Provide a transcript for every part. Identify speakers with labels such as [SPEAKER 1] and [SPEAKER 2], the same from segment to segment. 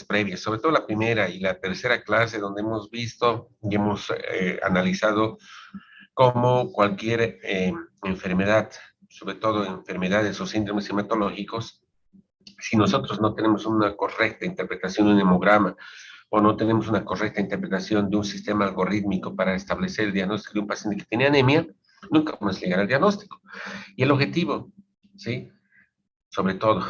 [SPEAKER 1] clases previas, sobre todo la primera y la tercera clase, donde hemos visto y hemos analizado cómo cualquier enfermedad, sobre todo enfermedades o síndromes hematológicos, si nosotros no tenemos una correcta interpretación de un hemograma o no tenemos una correcta interpretación de un sistema algorítmico para establecer el diagnóstico de un paciente que tiene anemia, nunca vamos a llegar al diagnóstico. Y el objetivo, ¿sí? Sobre todo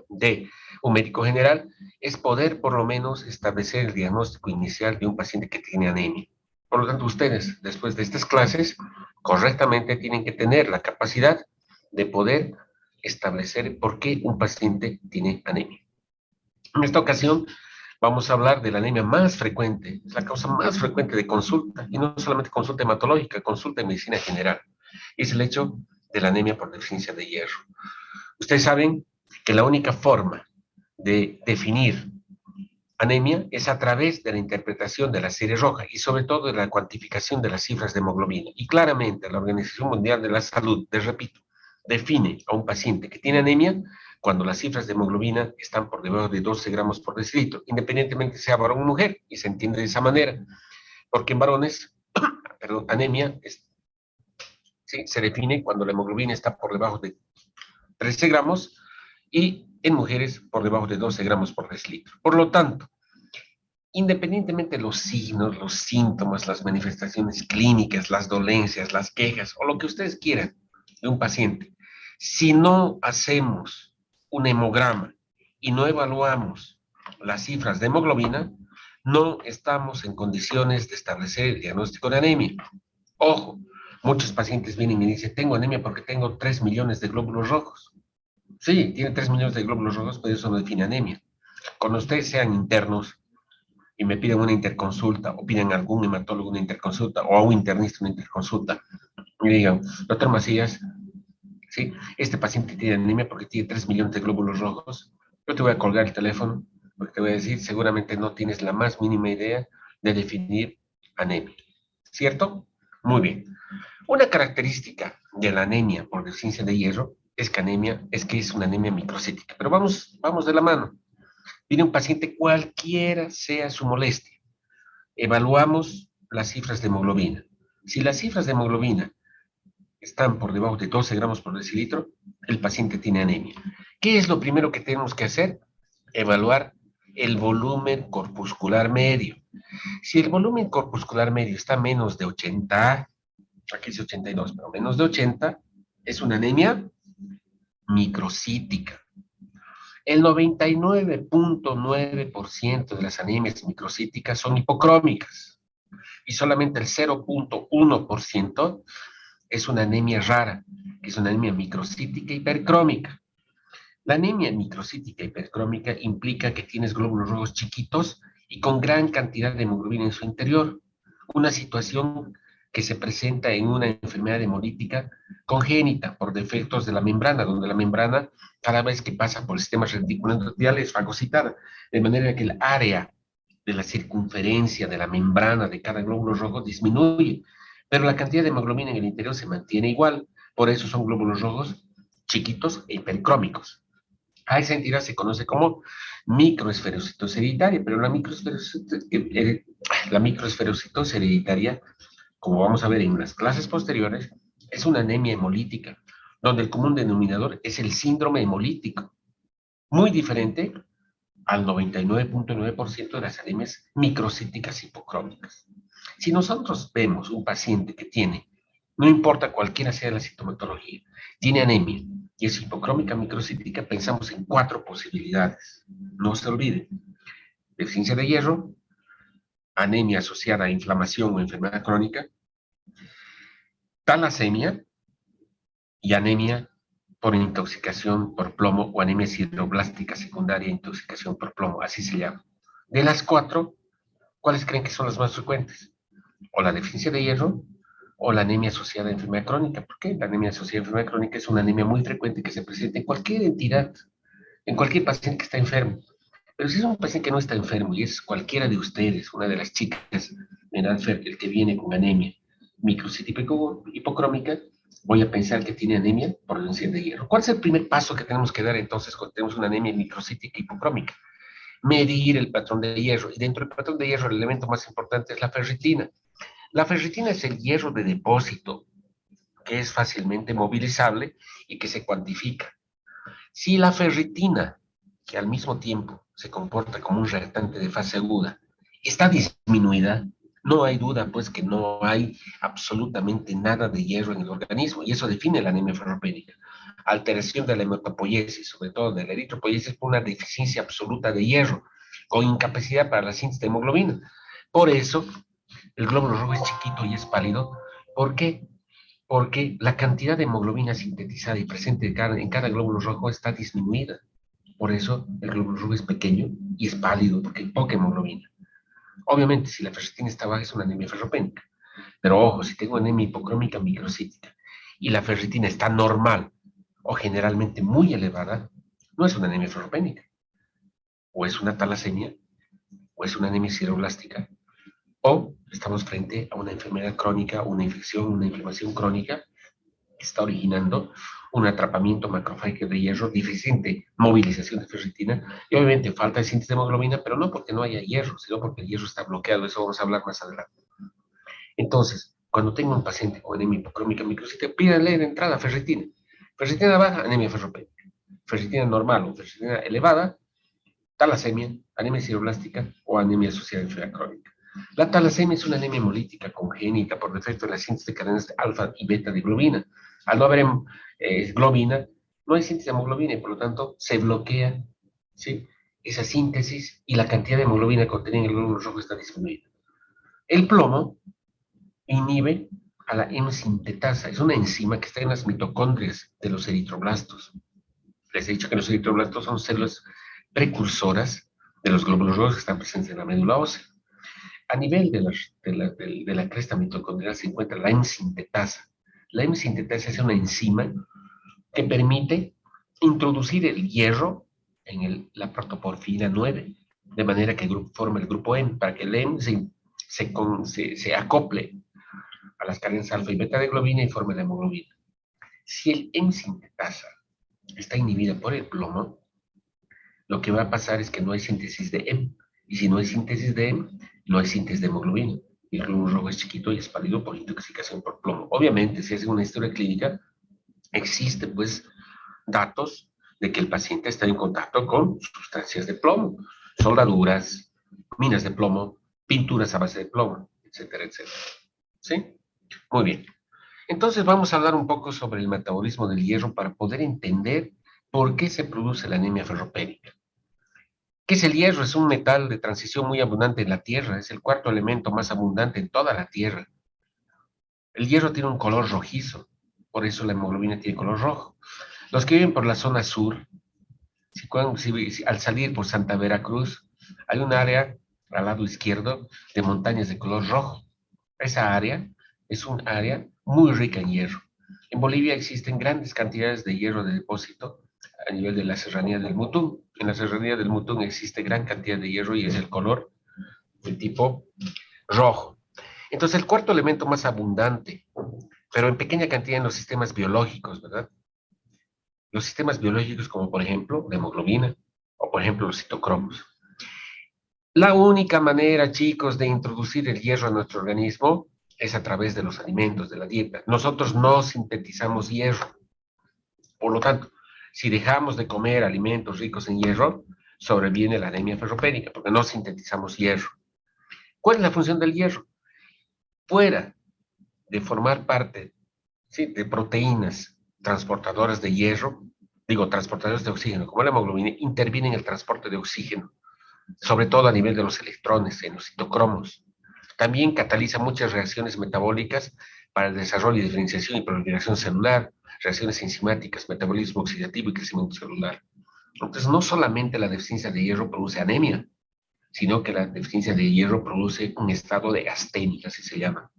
[SPEAKER 1] de un médico general, es poder por lo menos establecer el diagnóstico inicial de un paciente que tiene anemia. Por lo tanto, ustedes, después de estas clases, correctamente tienen que tener la capacidad de poder establecer por qué un paciente tiene anemia. En esta ocasión, vamos a hablar de la anemia más frecuente, es la causa más frecuente de consulta, y no solamente consulta hematológica, consulta en medicina general. Es el hecho de la anemia por deficiencia de hierro. Ustedes saben que la única forma de definir anemia es a través de la interpretación de la serie roja y sobre todo de la cuantificación de las cifras de hemoglobina. Y claramente la Organización Mundial de la Salud, les repito, define a un paciente que tiene anemia cuando las cifras de hemoglobina están por debajo de 12 gramos por decilitro, independientemente sea varón o mujer, y se entiende de esa manera, porque en varones, perdón, anemia ¿sí? Se define cuando la hemoglobina está por debajo de 13 gramos y en mujeres por debajo de 12 gramos por decilitro. Por lo tanto, independientemente de los signos, los síntomas, las manifestaciones clínicas, las dolencias, las quejas o lo que ustedes quieran de un paciente, si no hacemos un hemograma y no evaluamos las cifras de hemoglobina, no estamos en condiciones de establecer el diagnóstico de anemia. Ojo, muchos pacientes vienen y dicen, tengo anemia porque tengo 3 millones de glóbulos rojos. Sí, tiene 3 millones de glóbulos rojos, pero eso no define anemia. Cuando ustedes sean internos y me piden una interconsulta o piden a algún hematólogo una interconsulta o a un internista una interconsulta y digan, doctor Macías, ¿sí? Este paciente tiene anemia porque tiene 3 millones de glóbulos rojos, yo te voy a colgar el teléfono porque te voy a decir, seguramente no tienes la más mínima idea de definir anemia. ¿Cierto? Muy bien. Una característica de la anemia por deficiencia de hierro es que es una anemia microcítica. Pero vamos de la mano. Viene un paciente cualquiera sea su molestia. Evaluamos las cifras de hemoglobina. Si las cifras de hemoglobina están por debajo de 12 gramos por decilitro, el paciente tiene anemia. ¿Qué es lo primero que tenemos que hacer? Evaluar el volumen corpuscular medio. Si el volumen corpuscular medio está menos de 80, aquí dice 82, pero menos de 80, es una anemia microcítica. El 99.9% de las anemias microcíticas son hipocrómicas y solamente el 0.1% es una anemia rara, que es una anemia microcítica hipercrómica. La anemia microcítica hipercrómica implica que tienes glóbulos rojos chiquitos y con gran cantidad de hemoglobina en su interior, una situación que se presenta en una enfermedad hemolítica congénita por defectos de la membrana, donde la membrana cada vez que pasa por el sistema reticular endotelial es fagocitada, de manera que el área de la circunferencia de la membrana de cada glóbulo rojo disminuye, pero la cantidad de hemoglobina en el interior se mantiene igual, por eso son glóbulos rojos chiquitos e hipercrómicos. A esa entidad se conoce como microesferocitosis hereditaria, pero la microesferocitosis hereditaria, como vamos a ver en las clases posteriores, es una anemia hemolítica, donde el común denominador es el síndrome hemolítico, muy diferente al 99.9% de las anemias microcíticas hipocrómicas. Si nosotros vemos un paciente que tiene, no importa cualquiera sea la sintomatología, tiene anemia y es hipocrómica microcítica, pensamos en 4 posibilidades. No se olviden, deficiencia de hierro, anemia asociada a inflamación o enfermedad crónica, talasemia y anemia por intoxicación por plomo o anemia sideroblástica secundaria intoxicación por plomo, así se llama. De las 4, ¿cuáles creen que son las más frecuentes? O la deficiencia de hierro o la anemia asociada a enfermedad crónica. ¿Por qué? La anemia asociada a enfermedad crónica es una anemia muy frecuente que se presenta en cualquier entidad, en cualquier paciente que está enfermo. Pero si es un paciente que no está enfermo y es cualquiera de ustedes, una de las chicas en edad fértil que viene con anemia microcítica hipocrómica, voy a pensar que tiene anemia por deficiencia de hierro. ¿Cuál es el primer paso que tenemos que dar entonces cuando tenemos una anemia microcítica hipocrómica? medir el patrón de hierro. Y dentro del patrón de hierro, el elemento más importante es la ferritina. La ferritina es el hierro de depósito, que es fácilmente movilizable y que se cuantifica. Si la ferritina, que al mismo tiempo se comporta como un reactante de fase aguda, está disminuida, no hay duda, pues, que no hay absolutamente nada de hierro en el organismo, y eso define la anemia ferropénica. Alteración de la hematopoiesis, sobre todo de la eritropoiesis, por una deficiencia absoluta de hierro, con incapacidad para la síntesis de hemoglobina. Por eso, el glóbulo rojo es chiquito y es pálido. ¿Por qué? Porque la cantidad de hemoglobina sintetizada y presente en cada glóbulo rojo está disminuida. Por eso el glóbulo rojo es pequeño y es pálido, porque hay poca hemoglobina. Obviamente, si la ferritina está baja, es una anemia ferropénica. Pero ojo, si tengo anemia hipocrómica microcítica y la ferritina está normal o generalmente muy elevada, no es una anemia ferropénica. O es una talasemia, o es una anemia sideroblástica, o estamos frente a una enfermedad crónica, una infección, una inflamación crónica que está originando un atrapamiento macrofágico de hierro, deficiente movilización de ferritina y obviamente falta de síntesis de hemoglobina, pero no porque no haya hierro, sino porque el hierro está bloqueado. Eso vamos a hablar más adelante. Entonces, cuando tengo un paciente con anemia hipocrómica microcítica, pídanle de entrada ferritina. Ferritina baja, anemia ferropénica. Ferritina normal o ferritina elevada, talasemia, anemia sideroblástica o anemia asociada a enfermedad crónica. La talasemia es una anemia hemolítica congénita por defecto de la síntesis de cadenas de alfa y beta de globina. Al no haber globina, no hay síntesis de hemoglobina y por lo tanto se bloquea, ¿sí?, esa síntesis y la cantidad de hemoglobina contenida en el glóbulo rojo está disminuida. El plomo inhibe a la hemsintetasa. Es una enzima que está en las mitocondrias de los eritroblastos. Les he dicho que los eritroblastos son células precursoras de los glóbulos rojos que están presentes en la médula ósea. A nivel de la cresta mitocondrial se encuentra la hemsintetasa. La hemsintetasa es una enzima que permite introducir el hierro en la protoporfirina 9, de manera que forma el grupo M, para que el M se acople a las cadenas alfa y beta de globina y forme la hemoglobina. Si el M sintetasa está inhibida por el plomo, lo que va a pasar es que no hay síntesis de M. Y si no hay síntesis de M, no hay síntesis de hemoglobina. Y el glóbulo rojo es chiquito y es pálido por intoxicación por plomo. Obviamente, si hace una historia clínica, existe pues datos de que el paciente está en contacto con sustancias de plomo, soldaduras, minas de plomo, pinturas a base de plomo, etcétera, etcétera. ¿Sí? Muy bien. Entonces vamos a hablar un poco sobre el metabolismo del hierro para poder entender por qué se produce la anemia ferropénica. ¿Qué es el hierro? Es un metal de transición muy abundante en la Tierra, es el cuarto elemento más abundante en toda la Tierra. El hierro tiene un color rojizo, por eso la hemoglobina tiene color rojo. Los que viven por la zona sur, al salir por Santa Veracruz, hay un área al lado izquierdo de montañas de color rojo. Esa área es un área muy rica en hierro. En Bolivia existen grandes cantidades de hierro de depósito a nivel de la serranía del Mutún. En la serranía del Mutún existe gran cantidad de hierro y es el color de tipo rojo. Entonces, el cuarto elemento más abundante, pero en pequeña cantidad en los sistemas biológicos, ¿verdad? Los sistemas biológicos como, por ejemplo, la hemoglobina o, por ejemplo, los citocromos. La única manera, chicos, de introducir el hierro a nuestro organismo es a través de los alimentos, de la dieta. Nosotros no sintetizamos hierro. Por lo tanto, si dejamos de comer alimentos ricos en hierro, sobreviene la anemia ferropénica, porque no sintetizamos hierro. ¿Cuál es la función del hierro? Fuera de formar parte, ¿sí?, de proteínas transportadoras de hierro, transportadores de oxígeno, como la hemoglobina, interviene en el transporte de oxígeno, sobre todo a nivel de los electrones, en los citocromos. También cataliza muchas reacciones metabólicas para el desarrollo y diferenciación y proliferación celular, reacciones enzimáticas, metabolismo oxidativo y crecimiento celular. Entonces, no solamente la deficiencia de hierro produce anemia, sino que la deficiencia de hierro produce un estado de astenia, así se llama.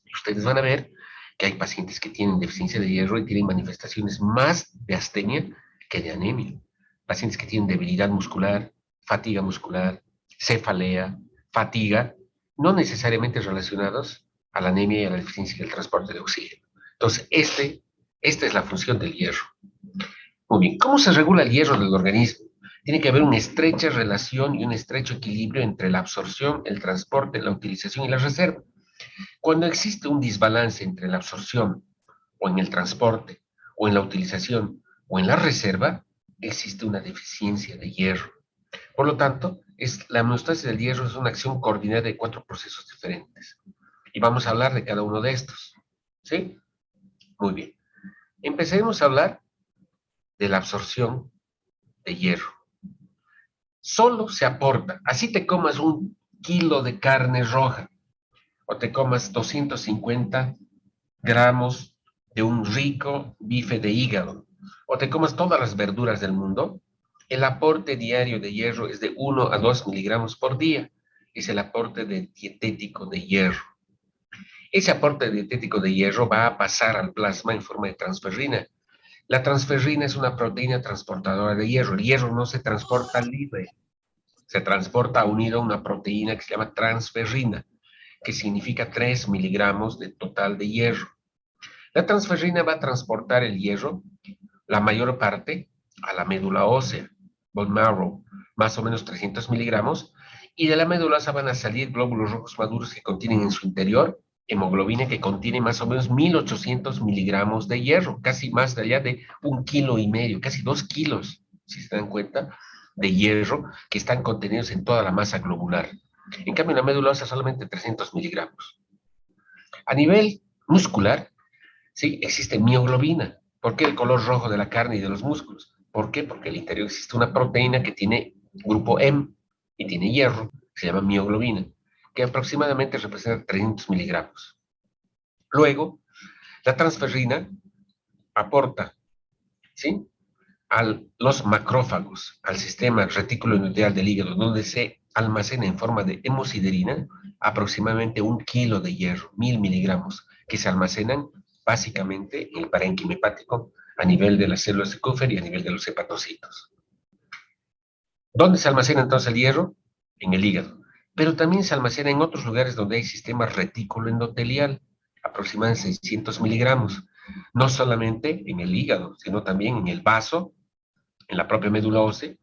[SPEAKER 1] Y ustedes van a ver que hay pacientes que tienen deficiencia de hierro y tienen manifestaciones más de astenia que de anemia. Pacientes que tienen debilidad muscular, fatiga muscular, cefalea, fatiga, no necesariamente relacionados a la anemia y a la deficiencia del transporte de oxígeno. Entonces, esta es la función del hierro. Muy bien, ¿cómo se regula el hierro del organismo? Tiene que haber una estrecha relación y un estrecho equilibrio entre la absorción, el transporte, la utilización y la reserva. Cuando existe un desbalance entre la absorción o en el transporte o en la utilización o en la reserva, existe una deficiencia de hierro. Por lo tanto, la homeostasis del hierro es una acción coordinada de 4 procesos diferentes. Y vamos a hablar de cada uno de estos. ¿Sí? Muy bien. Empecemos a hablar de la absorción de hierro. Solo se aporta, así te comas 1 kilo de carne roja o te comas 250 gramos de un rico bife de hígado o te comas todas las verduras del mundo, el aporte diario de hierro es de 1 a 2 miligramos por día. Es el aporte dietético de hierro. Ese aporte dietético de hierro va a pasar al plasma en forma de transferrina. La transferrina es una proteína transportadora de hierro. El hierro no se transporta libre, se transporta unido a una proteína que se llama transferrina, que significa 3 miligramos de total de hierro. La transferrina va a transportar el hierro, la mayor parte, a la médula ósea, bone marrow, más o menos 300 miligramos, y de la médula ósea van a salir glóbulos rojos maduros que contienen en su interior hemoglobina que contiene más o menos 1800 miligramos de hierro, casi más allá de 1,5 kilos, casi 2 kilos, si se dan cuenta, de hierro que están contenidos en toda la masa globular. En cambio, en la médula ósea solamente 300 miligramos. A nivel muscular, sí, existe mioglobina. ¿Por qué el color rojo de la carne y de los músculos? ¿Por qué? Porque en el interior existe una proteína que tiene grupo M y tiene hierro, se llama mioglobina, que aproximadamente representa 300 miligramos. Luego, la transferrina aporta, ¿sí?, a los macrófagos, al sistema retículo endotelial del hígado, donde se almacena en forma de hemosiderina aproximadamente 1 kilo de hierro, 1000 miligramos, que se almacenan básicamente en el parénquima hepático a nivel de las células de Kupffer y a nivel de los hepatocitos. ¿Dónde se almacena entonces el hierro? En el hígado. Pero también se almacena en otros lugares donde hay sistema retículo endotelial, aproximadamente 600 miligramos. No solamente en el hígado, sino también en el vaso, en la propia médula ósea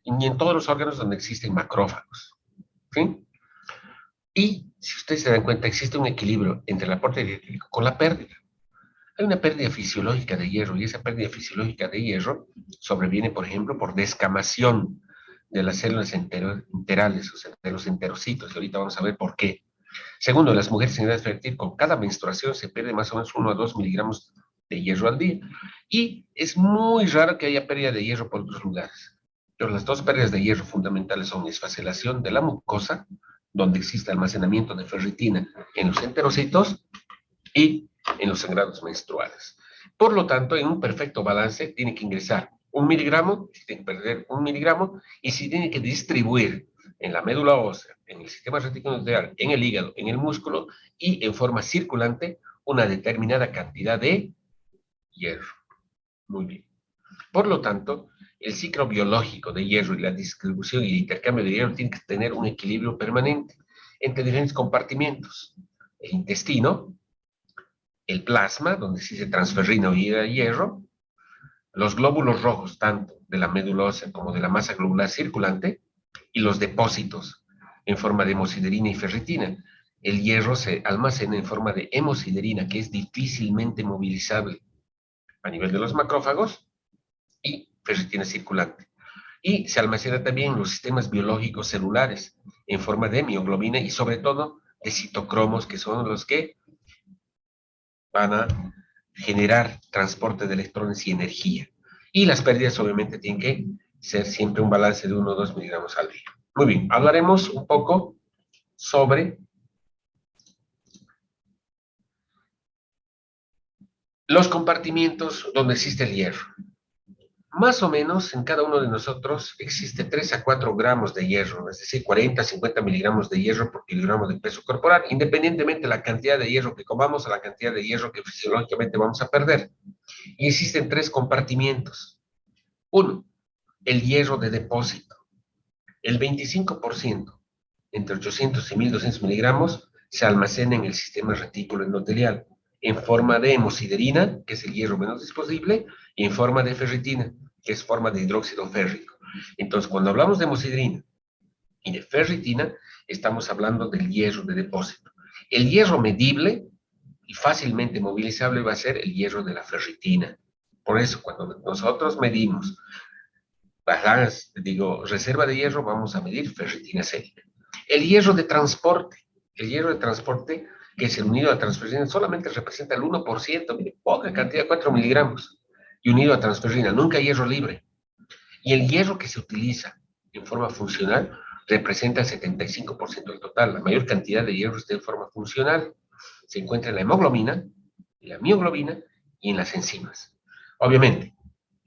[SPEAKER 1] y en todos los órganos donde existen macrófagos. ¿Sí? Y si ustedes se dan cuenta, existe un equilibrio entre el aporte dietético con la pérdida. Hay una pérdida fisiológica de hierro y esa pérdida fisiológica de hierro sobreviene, por ejemplo, por descamación de las células enterales, o sea, de los enterocitos, y ahorita vamos a ver por qué. Segundo, las mujeres en edad fértil, con cada menstruación se pierde más o menos 1 a 2 miligramos de hierro al día. Y es muy raro que haya pérdida de hierro por otros lugares. Pero las dos pérdidas de hierro fundamentales son esfacelación de la mucosa, donde existe almacenamiento de ferritina en los enterocitos y en los sangrados menstruales. Por lo tanto, en un perfecto balance, tiene que ingresar 1 miligramo, si tiene que perder 1 miligramo, y si tiene que distribuir en la médula ósea, en el sistema reticuloendotelial, en el hígado, en el músculo y en forma circulante una determinada cantidad de hierro. Muy bien. Por lo tanto, el ciclo biológico de hierro y la distribución y el intercambio de hierro tiene que tener un equilibrio permanente entre diferentes compartimentos. El intestino, el plasma, donde existe transferrina o hierro, los glóbulos rojos, tanto de la médula ósea como de la masa globular circulante, y los depósitos en forma de hemosiderina y ferritina. El hierro se almacena en forma de hemosiderina, que es difícilmente movilizable a nivel de los macrófagos, y ferritina circulante. Y se almacena también en los sistemas biológicos celulares, en forma de mioglobina y sobre todo de citocromos, que son los que van a generar transporte de electrones y energía. Y las pérdidas obviamente tienen que ser siempre un balance de 1 o 2 miligramos al día. Muy bien, hablaremos un poco sobre los compartimientos donde existe el hierro. Más o menos en cada uno de nosotros existe 3 a 4 gramos de hierro, es decir, 40 a 50 miligramos de hierro por kilogramo de peso corporal, independientemente de la cantidad de hierro que comamos o la cantidad de hierro que fisiológicamente vamos a perder. Y existen 3 compartimientos. Uno, el hierro de depósito. El 25%, entre 800 y 1200 miligramos, se almacena en el sistema retículo endotelial, en forma de hemosiderina, que es el hierro menos disponible, y en forma de ferritina, que es forma de hidróxido férrico. Entonces, cuando hablamos de hemosiderina y de ferritina, estamos hablando del hierro de depósito. El hierro medible y fácilmente movilizable va a ser el hierro de la ferritina. Por eso, cuando nosotros medimos reserva de hierro, vamos a medir ferritina sérica. El hierro de transporte, que es el unido a transferrina, solamente representa el 1%, mire, poca cantidad, 4 miligramos, y unido a transferrina, nunca hierro libre. Y el hierro que se utiliza en forma funcional representa el 75% del total. La mayor cantidad de hierro está en forma funcional. Se encuentra en la hemoglobina, en la mioglobina y en las enzimas. Obviamente,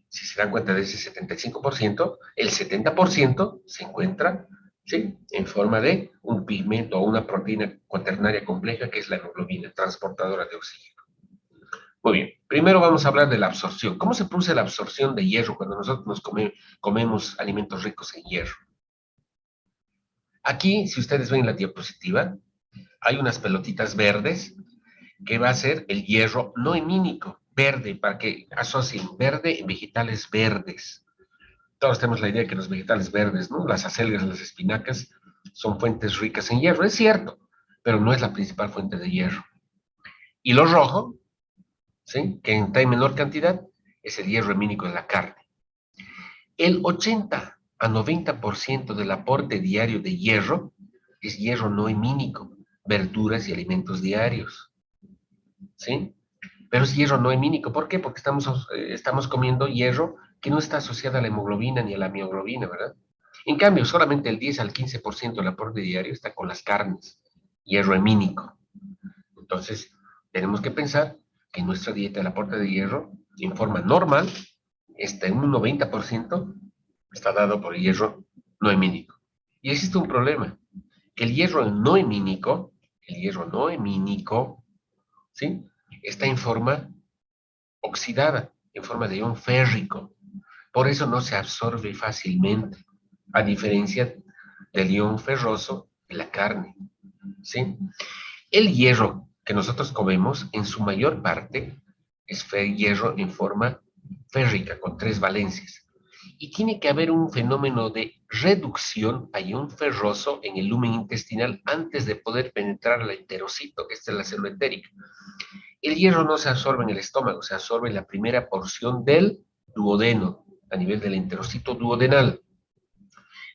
[SPEAKER 1] si se dan cuenta de ese 75%, el 70% se encuentra, ¿sí?, en forma de un pigmento o una proteína cuaternaria compleja que es la hemoglobina, transportadora de oxígeno. Muy bien, primero vamos a hablar de la absorción. ¿Cómo se produce la absorción de hierro cuando nosotros comemos alimentos ricos en hierro? Aquí, si ustedes ven la diapositiva, hay unas pelotitas verdes que va a ser el hierro no hemínico, verde, para que asocien verde en vegetales verdes. Todos tenemos la idea de que los vegetales verdes, ¿no? Las acelgas, las espinacas, son fuentes ricas en hierro. Es cierto, pero no es la principal fuente de hierro. Y lo rojo, ¿sí?, que está en menor cantidad, es el hierro hemínico de la carne. El 80 a 90% del aporte diario de hierro es hierro no hemínico, verduras y alimentos diarios, ¿sí? Pero es hierro no hemínico. ¿Por qué? Porque estamos comiendo hierro que no está asociado a la hemoglobina ni a la mioglobina, ¿verdad? En cambio, solamente el 10 al 15% del aporte diario está con las carnes, hierro hemínico. Entonces, tenemos que pensar que en nuestra dieta el aporte de hierro, en forma normal, está en un 90%, está dado por el hierro no hemínico. Y existe un problema, que el hierro no hemínico, ¿sí?, está en forma oxidada, en forma de ion férrico. Por eso no se absorbe fácilmente, a diferencia del ion ferroso de la carne, ¿sí? El hierro que nosotros comemos, en su mayor parte, es hierro en forma férrica, con 3 valencias. Y tiene que haber un fenómeno de reducción a ion ferroso en el lumen intestinal antes de poder penetrar al enterocito, que esta es la célula entérica. El hierro no se absorbe en el estómago, se absorbe en la primera porción del duodeno, a nivel del enterocito duodenal.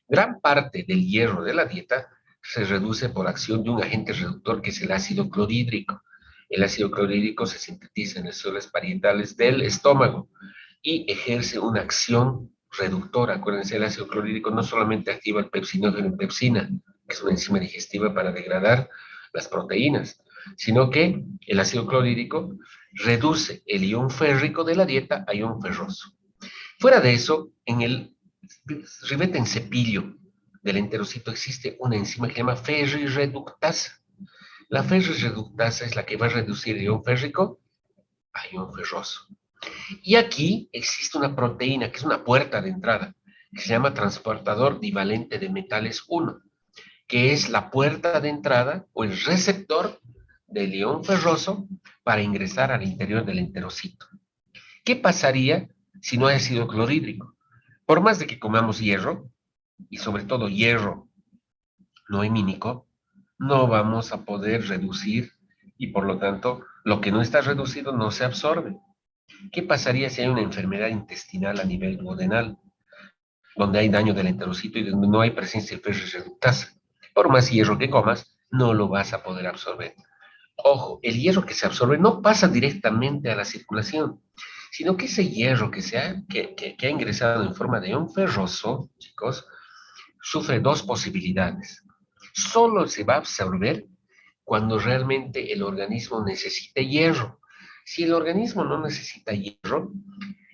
[SPEAKER 1] Gran parte del hierro de la dieta se reduce por acción de un agente reductor que es el ácido clorhídrico. El ácido clorhídrico se sintetiza en las células parietales del estómago y ejerce una acción reductora. Acuérdense, el ácido clorhídrico no solamente activa el pepsinógeno en pepsina, que es una enzima digestiva para degradar las proteínas, sino que el ácido clorhídrico reduce el ion férrico de la dieta a ion ferroso. Fuera de eso, en el ribete en cepillo del enterocito existe una enzima que se llama ferrirreductasa. La ferrirreductasa es la que va a reducir el ion férrico a ion ferroso. Y aquí existe una proteína que es una puerta de entrada, que se llama transportador divalente de metales 1, que es la puerta de entrada o el receptor del ion ferroso para ingresar al interior del enterocito. ¿Qué pasaría si no hay ácido clorhídrico? Por más de que comamos hierro, y sobre todo hierro no hemínico, no vamos a poder reducir y por lo tanto lo que no está reducido no se absorbe. ¿Qué pasaría si hay una enfermedad intestinal a nivel duodenal, donde hay daño del enterocito y donde no hay presencia de ferrirreductasa? Por más hierro que comas, no lo vas a poder absorber. Ojo, el hierro que se absorbe no pasa directamente a la circulación, sino que ese hierro que ha ingresado en forma de ion ferroso, chicos, sufre 2 posibilidades. Solo se va a absorber cuando realmente el organismo necesite hierro. Si el organismo no necesita hierro,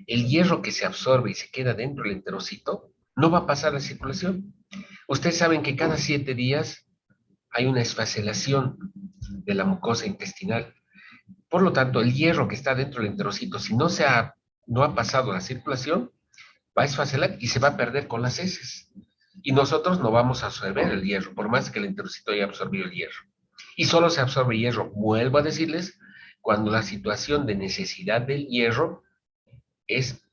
[SPEAKER 1] el hierro que se absorbe y se queda dentro del enterocito no va a pasar a la circulación. Ustedes saben que cada 7 días hay una esfacelación de la mucosa intestinal. Por lo tanto, el hierro que está dentro del enterocito, si no ha pasado a la circulación, va a esfacelar y se va a perder con las heces. Y nosotros no vamos a absorber el hierro, por más que el enterocito haya absorbido el hierro. Y solo se absorbe hierro, vuelvo a decirles, cuando la situación de necesidad del hierro es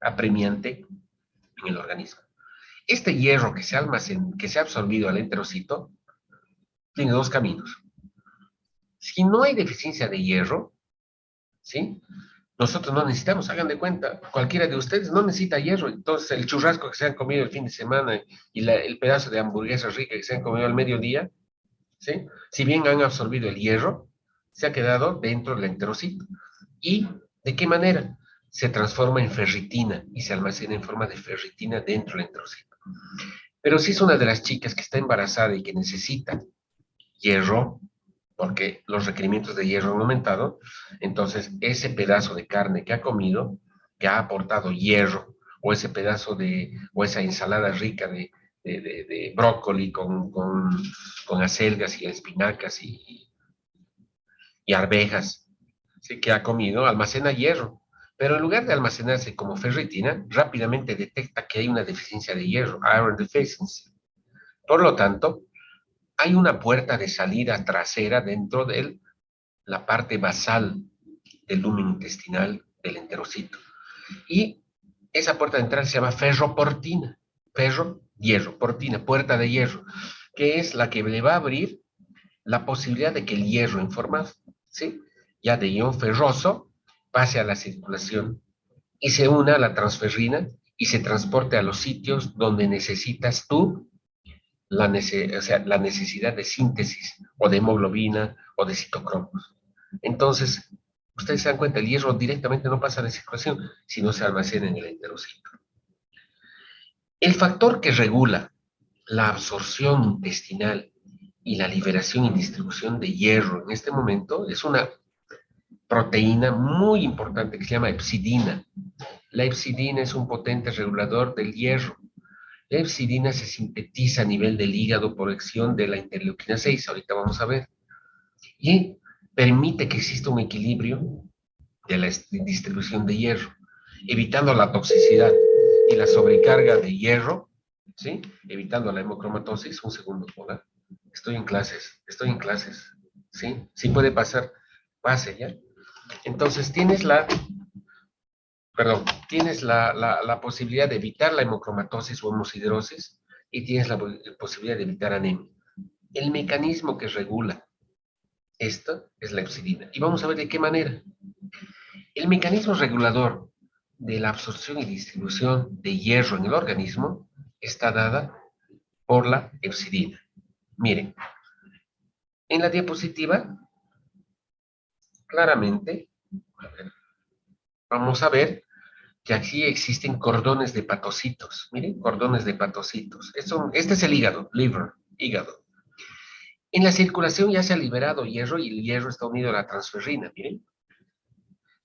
[SPEAKER 1] apremiante en el organismo. Este hierro que se ha absorbido al enterocito, tiene dos caminos. Si no hay deficiencia de hierro, ¿sí? Nosotros no necesitamos, hagan de cuenta, cualquiera de ustedes no necesita hierro. Entonces, el churrasco que se han comido el fin de semana y el pedazo de hamburguesa rica que se han comido al mediodía, ¿sí? Si bien han absorbido el hierro, se ha quedado dentro del enterocito. ¿Y de qué manera? Se transforma en ferritina y se almacena en forma de ferritina dentro del enterocito. Pero si es una de las chicas que está embarazada y que necesita hierro, porque los requerimientos de hierro han aumentado, entonces ese pedazo de carne que ha comido, que ha aportado hierro, o ese pedazo o esa ensalada rica de brócoli con acelgas y espinacas y arvejas, ¿sí? Que ha comido, almacena hierro. Pero en lugar de almacenarse como ferritina, rápidamente detecta que hay una deficiencia de hierro, iron deficiency. Por lo tanto, hay una puerta de salida trasera dentro de la parte basal del lumen intestinal del enterocito. Y esa puerta de entrada se llama ferroportina. Ferro, hierro, portina, puerta de hierro, que es la que le va a abrir la posibilidad de que el hierro en forma, ¿sí? Ya de ion ferroso pase a la circulación y se una a la transferrina y se transporte a los sitios donde necesitas tú o sea, la necesidad de síntesis o de hemoglobina o de citocromos. Entonces, ustedes se dan cuenta, el hierro directamente no pasa de circulación, sino se almacena en el enterocito. El factor que regula la absorción intestinal y la liberación y distribución de hierro en este momento es una proteína muy importante que se llama hepcidina. La hepcidina es un potente regulador del hierro. La hepcidina se sintetiza a nivel del hígado por acción de la interleuquina 6, ahorita vamos a ver, y permite que exista un equilibrio de la distribución de hierro, evitando la toxicidad y la sobrecarga de hierro, ¿sí? Evitando la hemocromatosis. Un segundo, hola. Estoy en clases, ¿sí? Sí puede pasar, pase, ¿ya? Entonces tienes la posibilidad de evitar la hemocromatosis o hemosiderosis y tienes la posibilidad de evitar anemia. El mecanismo que regula esto es la hepcidina. Y vamos a ver de qué manera. El mecanismo regulador de la absorción y distribución de hierro en el organismo está dada por la hepcidina. Miren, en la diapositiva, claramente, vamos a ver que aquí existen cordones de hepatocitos. Miren, cordones de hepatocitos. Este es el hígado, liver, hígado. En la circulación ya se ha liberado hierro y el hierro está unido a la transferrina. Miren,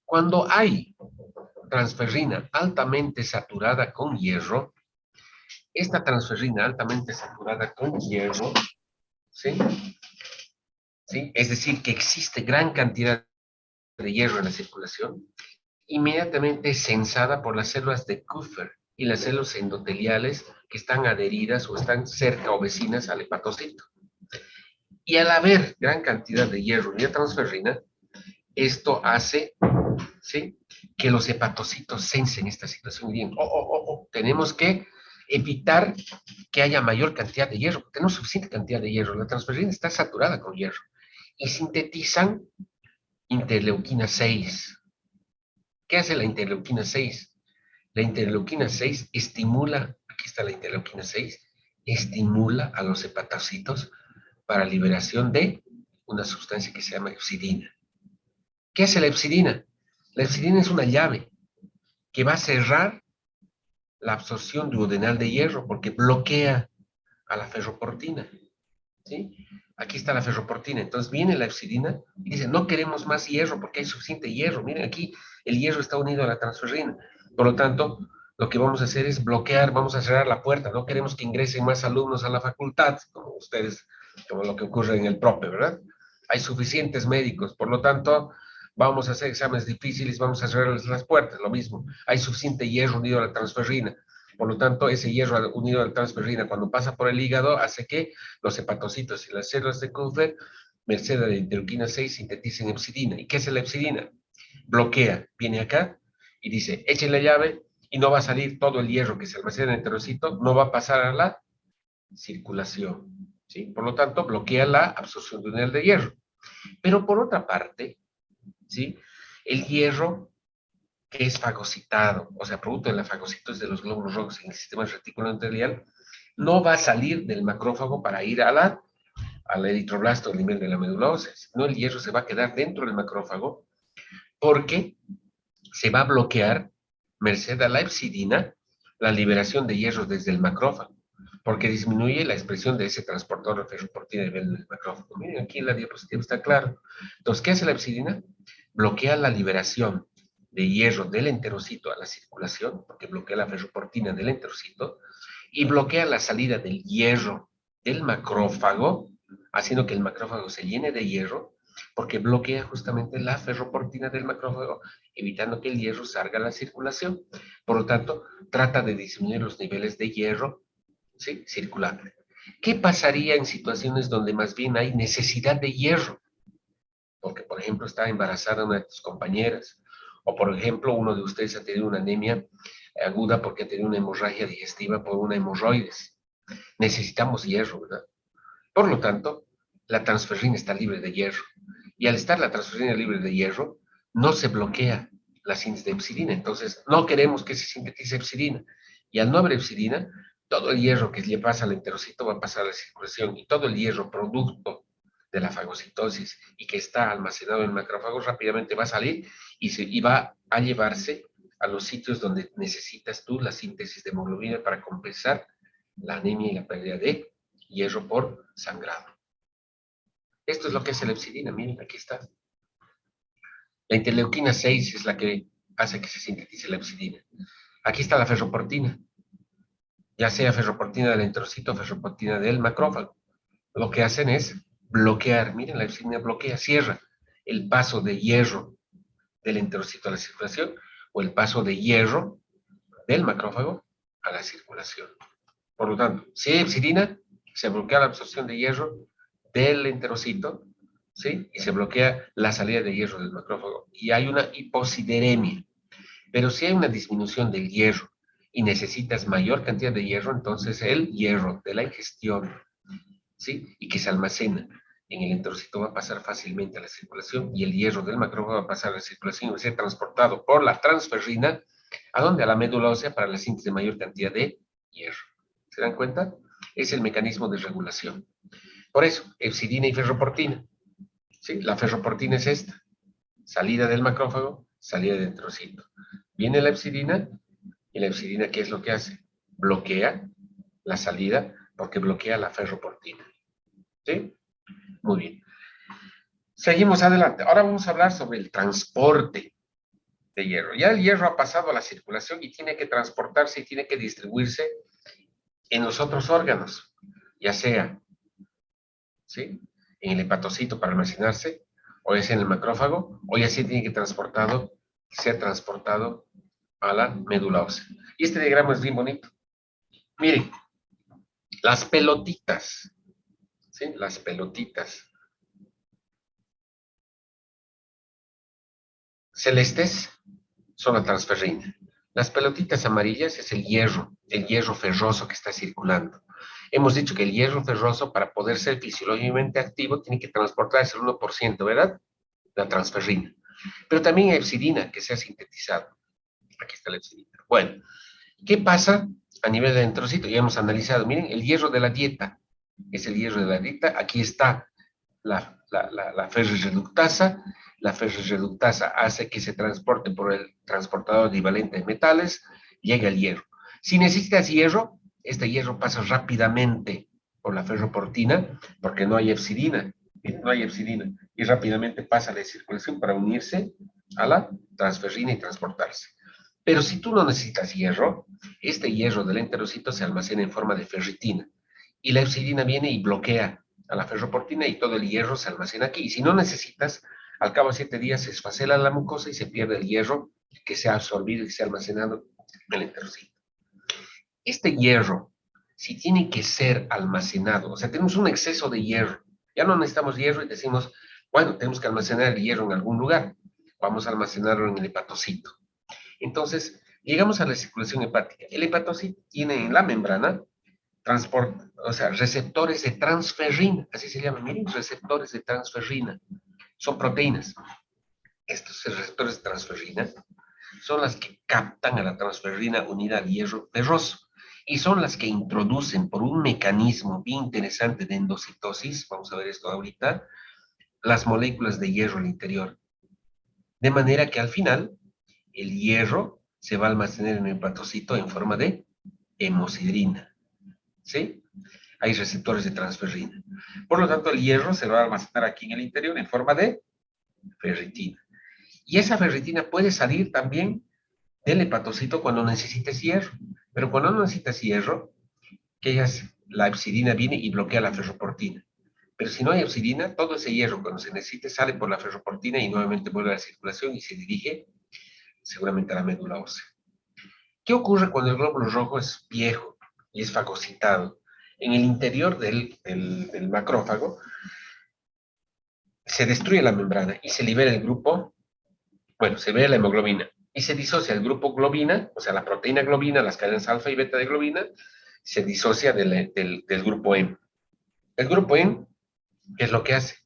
[SPEAKER 1] cuando hay transferrina altamente saturada con hierro, esta transferrina altamente saturada con hierro, ¿sí? ¿Sí? Es decir, que existe gran cantidad de hierro en la circulación, inmediatamente es sensada por las células de Kupffer y las células endoteliales que están adheridas o están cerca o vecinas al hepatocito. Y al haber gran cantidad de hierro y de transferrina, esto hace, ¿sí?, que los hepatocitos sensen esta situación y digan, tenemos que evitar que haya mayor cantidad de hierro. Tenemos suficiente cantidad de hierro. La transferrina está saturada con hierro. Y sintetizan interleuquina 6. ¿Qué hace la interleuquina 6? La interleuquina 6 estimula, aquí está la interleuquina 6, estimula a los hepatocitos para liberación de una sustancia que se llama hepcidina. ¿Qué hace la hepcidina? La hepcidina es una llave que va a cerrar la absorción duodenal de hierro porque bloquea a la ferroportina, ¿sí? Aquí está la ferroportina. Entonces viene la hepcidina y dice, no queremos más hierro porque hay suficiente hierro. Miren, aquí el hierro está unido a la transferrina. Por lo tanto, lo que vamos a hacer es bloquear, vamos a cerrar la puerta. No queremos que ingresen más alumnos a la facultad, como ustedes, como lo que ocurre en el PROPE, ¿verdad? Hay suficientes médicos. Por lo tanto, vamos a hacer exámenes difíciles, vamos a cerrar las puertas. Lo mismo, hay suficiente hierro unido a la transferrina. Por lo tanto, ese hierro unido a la transferrina, cuando pasa por el hígado, hace que los hepatocitos y las células de Kupffer, merced a la interleuquina 6, sinteticen hepcidina. ¿Y qué es la hepcidina? Bloquea, viene acá y dice, echen la llave y no va a salir todo el hierro que se almacena en el enterocito, no va a pasar a la circulación, ¿sí? Por lo tanto, bloquea la absorción tunel de hierro. Pero por otra parte, ¿sí? El hierro que es fagocitado, o sea, producto de la fagocitosis de los glóbulos rojos en el sistema retículo endotelial, no va a salir del macrófago para ir al eritroblasto a nivel de la médula ósea, sino el hierro se va a quedar dentro del macrófago porque se va a bloquear, merced a la hepcidina, la liberación de hierro desde el macrófago, porque disminuye la expresión de ese transportador de ferroportina a nivel del macrófago. Miren, aquí en la diapositiva está claro. Entonces, ¿qué hace la hepcidina? Bloquea la liberación de hierro del enterocito a la circulación, porque bloquea la ferroportina del enterocito, y bloquea la salida del hierro del macrófago, haciendo que el macrófago se llene de hierro, porque bloquea justamente la ferroportina del macrófago, evitando que el hierro salga a la circulación. Por lo tanto, trata de disminuir los niveles de hierro, ¿sí?, circulante. ¿Qué pasaría en situaciones donde más bien hay necesidad de hierro? Porque, por ejemplo, está embarazada una de tus compañeras, o por ejemplo, uno de ustedes ha tenido una anemia aguda porque ha tenido una hemorragia digestiva por una hemorroides. Necesitamos hierro, ¿verdad? Por lo tanto, la transferrina está libre de hierro. Y al estar la transferrina libre de hierro, no se bloquea la síntesis de hepcidina. Entonces, no queremos que se sintetice hepcidina. Y al no haber hepcidina, todo el hierro que le pasa al enterocito va a pasar a la circulación. Y todo el hierro producto de la fagocitosis y que está almacenado en macrófagos rápidamente va a salir y va a llevarse a los sitios donde necesitas tú la síntesis de hemoglobina para compensar la anemia y la pérdida de hierro por sangrado. Esto es lo que es la hepcidina, miren, aquí está. La interleuquina 6 es la que hace que se sintetice la hepcidina. Aquí está la ferroportina, ya sea ferroportina del enterocito o ferroportina del macrófago. Lo que hacen es bloquear, miren, la hepcidina bloquea, cierra el paso de hierro del enterocito a la circulación o el paso de hierro del macrófago a la circulación. Por lo tanto, si hay hepcidina, se bloquea la absorción de hierro del enterocito, ¿sí? Y se bloquea la salida de hierro del macrófago. Y hay una hiposideremia. Pero si hay una disminución del hierro y necesitas mayor cantidad de hierro, entonces el hierro de la ingestión, ¿sí?, y que se almacena en el enterocito va a pasar fácilmente a la circulación y el hierro del macrófago va a pasar a la circulación y va a ser transportado por la transferrina, ¿a dónde? A la médula ósea para la síntesis de mayor cantidad de hierro. ¿Se dan cuenta? Es el mecanismo de regulación. Por eso, hepcidina y ferroportina. ¿Sí? La ferroportina es esta. Salida del macrófago, salida del enterocito. Viene la hepcidina, y la hepcidina, ¿qué es lo que hace? Bloquea la salida porque bloquea la ferroportina. ¿Sí? Muy bien. Seguimos adelante. Ahora vamos a hablar sobre el transporte de hierro. Ya el hierro ha pasado a la circulación y tiene que transportarse y tiene que distribuirse en los otros órganos, ya sea, ¿sí?, en el hepatocito para almacenarse, o ya sea en el macrófago, o ya sea tiene que ser transportado a la médula ósea. Y este diagrama es bien bonito. Miren, las pelotitas, ¿sí?, las pelotitas celestes son la transferrina. Las pelotitas amarillas es el hierro ferroso que está circulando. Hemos dicho que el hierro ferroso, para poder ser fisiológicamente activo, tiene que transportarse el 1%, ¿verdad? La transferrina. Pero también hay hepcidina que se ha sintetizado. Aquí está la hepcidina. Bueno, ¿qué pasa a nivel del enterocito? Ya hemos analizado. Miren, el hierro de la dieta es el hierro de la dieta. Aquí está la ferrirreductasa. La ferrirreductasa hace que se transporte por el transportador divalente de metales, llega el hierro. Si necesitas hierro, este hierro pasa rápidamente por la ferroportina, porque no hay hepcidina, y rápidamente pasa a la circulación para unirse a la transferrina y transportarse. Pero si tú no necesitas hierro, este hierro del enterocito se almacena en forma de ferritina, y la hepcidina viene y bloquea a la ferroportina y todo el hierro se almacena aquí. Y si no necesitas, al cabo de 7 días se esfacela la mucosa y se pierde el hierro que se ha absorbido y se ha almacenado en el enterocito. Este hierro, si tiene que ser almacenado, o sea, tenemos un exceso de hierro, ya no necesitamos hierro y decimos, bueno, tenemos que almacenar el hierro en algún lugar, vamos a almacenarlo en el hepatocito. Entonces, Llegamos a la circulación hepática. El hepatocito tiene en la membrana transporte, o sea, receptores de transferrina, así se llaman, miren, receptores de transferrina. Son proteínas. Estos receptores de transferrina son las que captan a la transferrina unida al hierro ferroso y son las que introducen por un mecanismo bien interesante de endocitosis, vamos a ver esto ahorita, las moléculas de hierro al interior. De manera que al final el hierro se va a almacenar en el hepatocito en forma de hemosiderina, ¿sí? Hay receptores de transferrina. Por lo tanto, el hierro se va a almacenar aquí en el interior en forma de ferritina. Y esa ferritina puede salir también del hepatocito cuando necesites hierro. Pero cuando no necesitas hierro, ¿qué hace? La hepsidina viene y bloquea la ferroportina. Pero si no hay hepsidina, todo ese hierro cuando se necesite sale por la ferroportina y nuevamente vuelve a la circulación y se dirige seguramente a la médula ósea. ¿Qué ocurre cuando el glóbulo rojo es viejo y es fagocitado? En el interior del macrófago se destruye la membrana y se libera el grupo, bueno, se ve la hemoglobina y se disocia el grupo globina, o sea, la proteína globina, las cadenas alfa y beta de globina, se disocia del grupo M. El grupo M, ¿qué es lo que hace?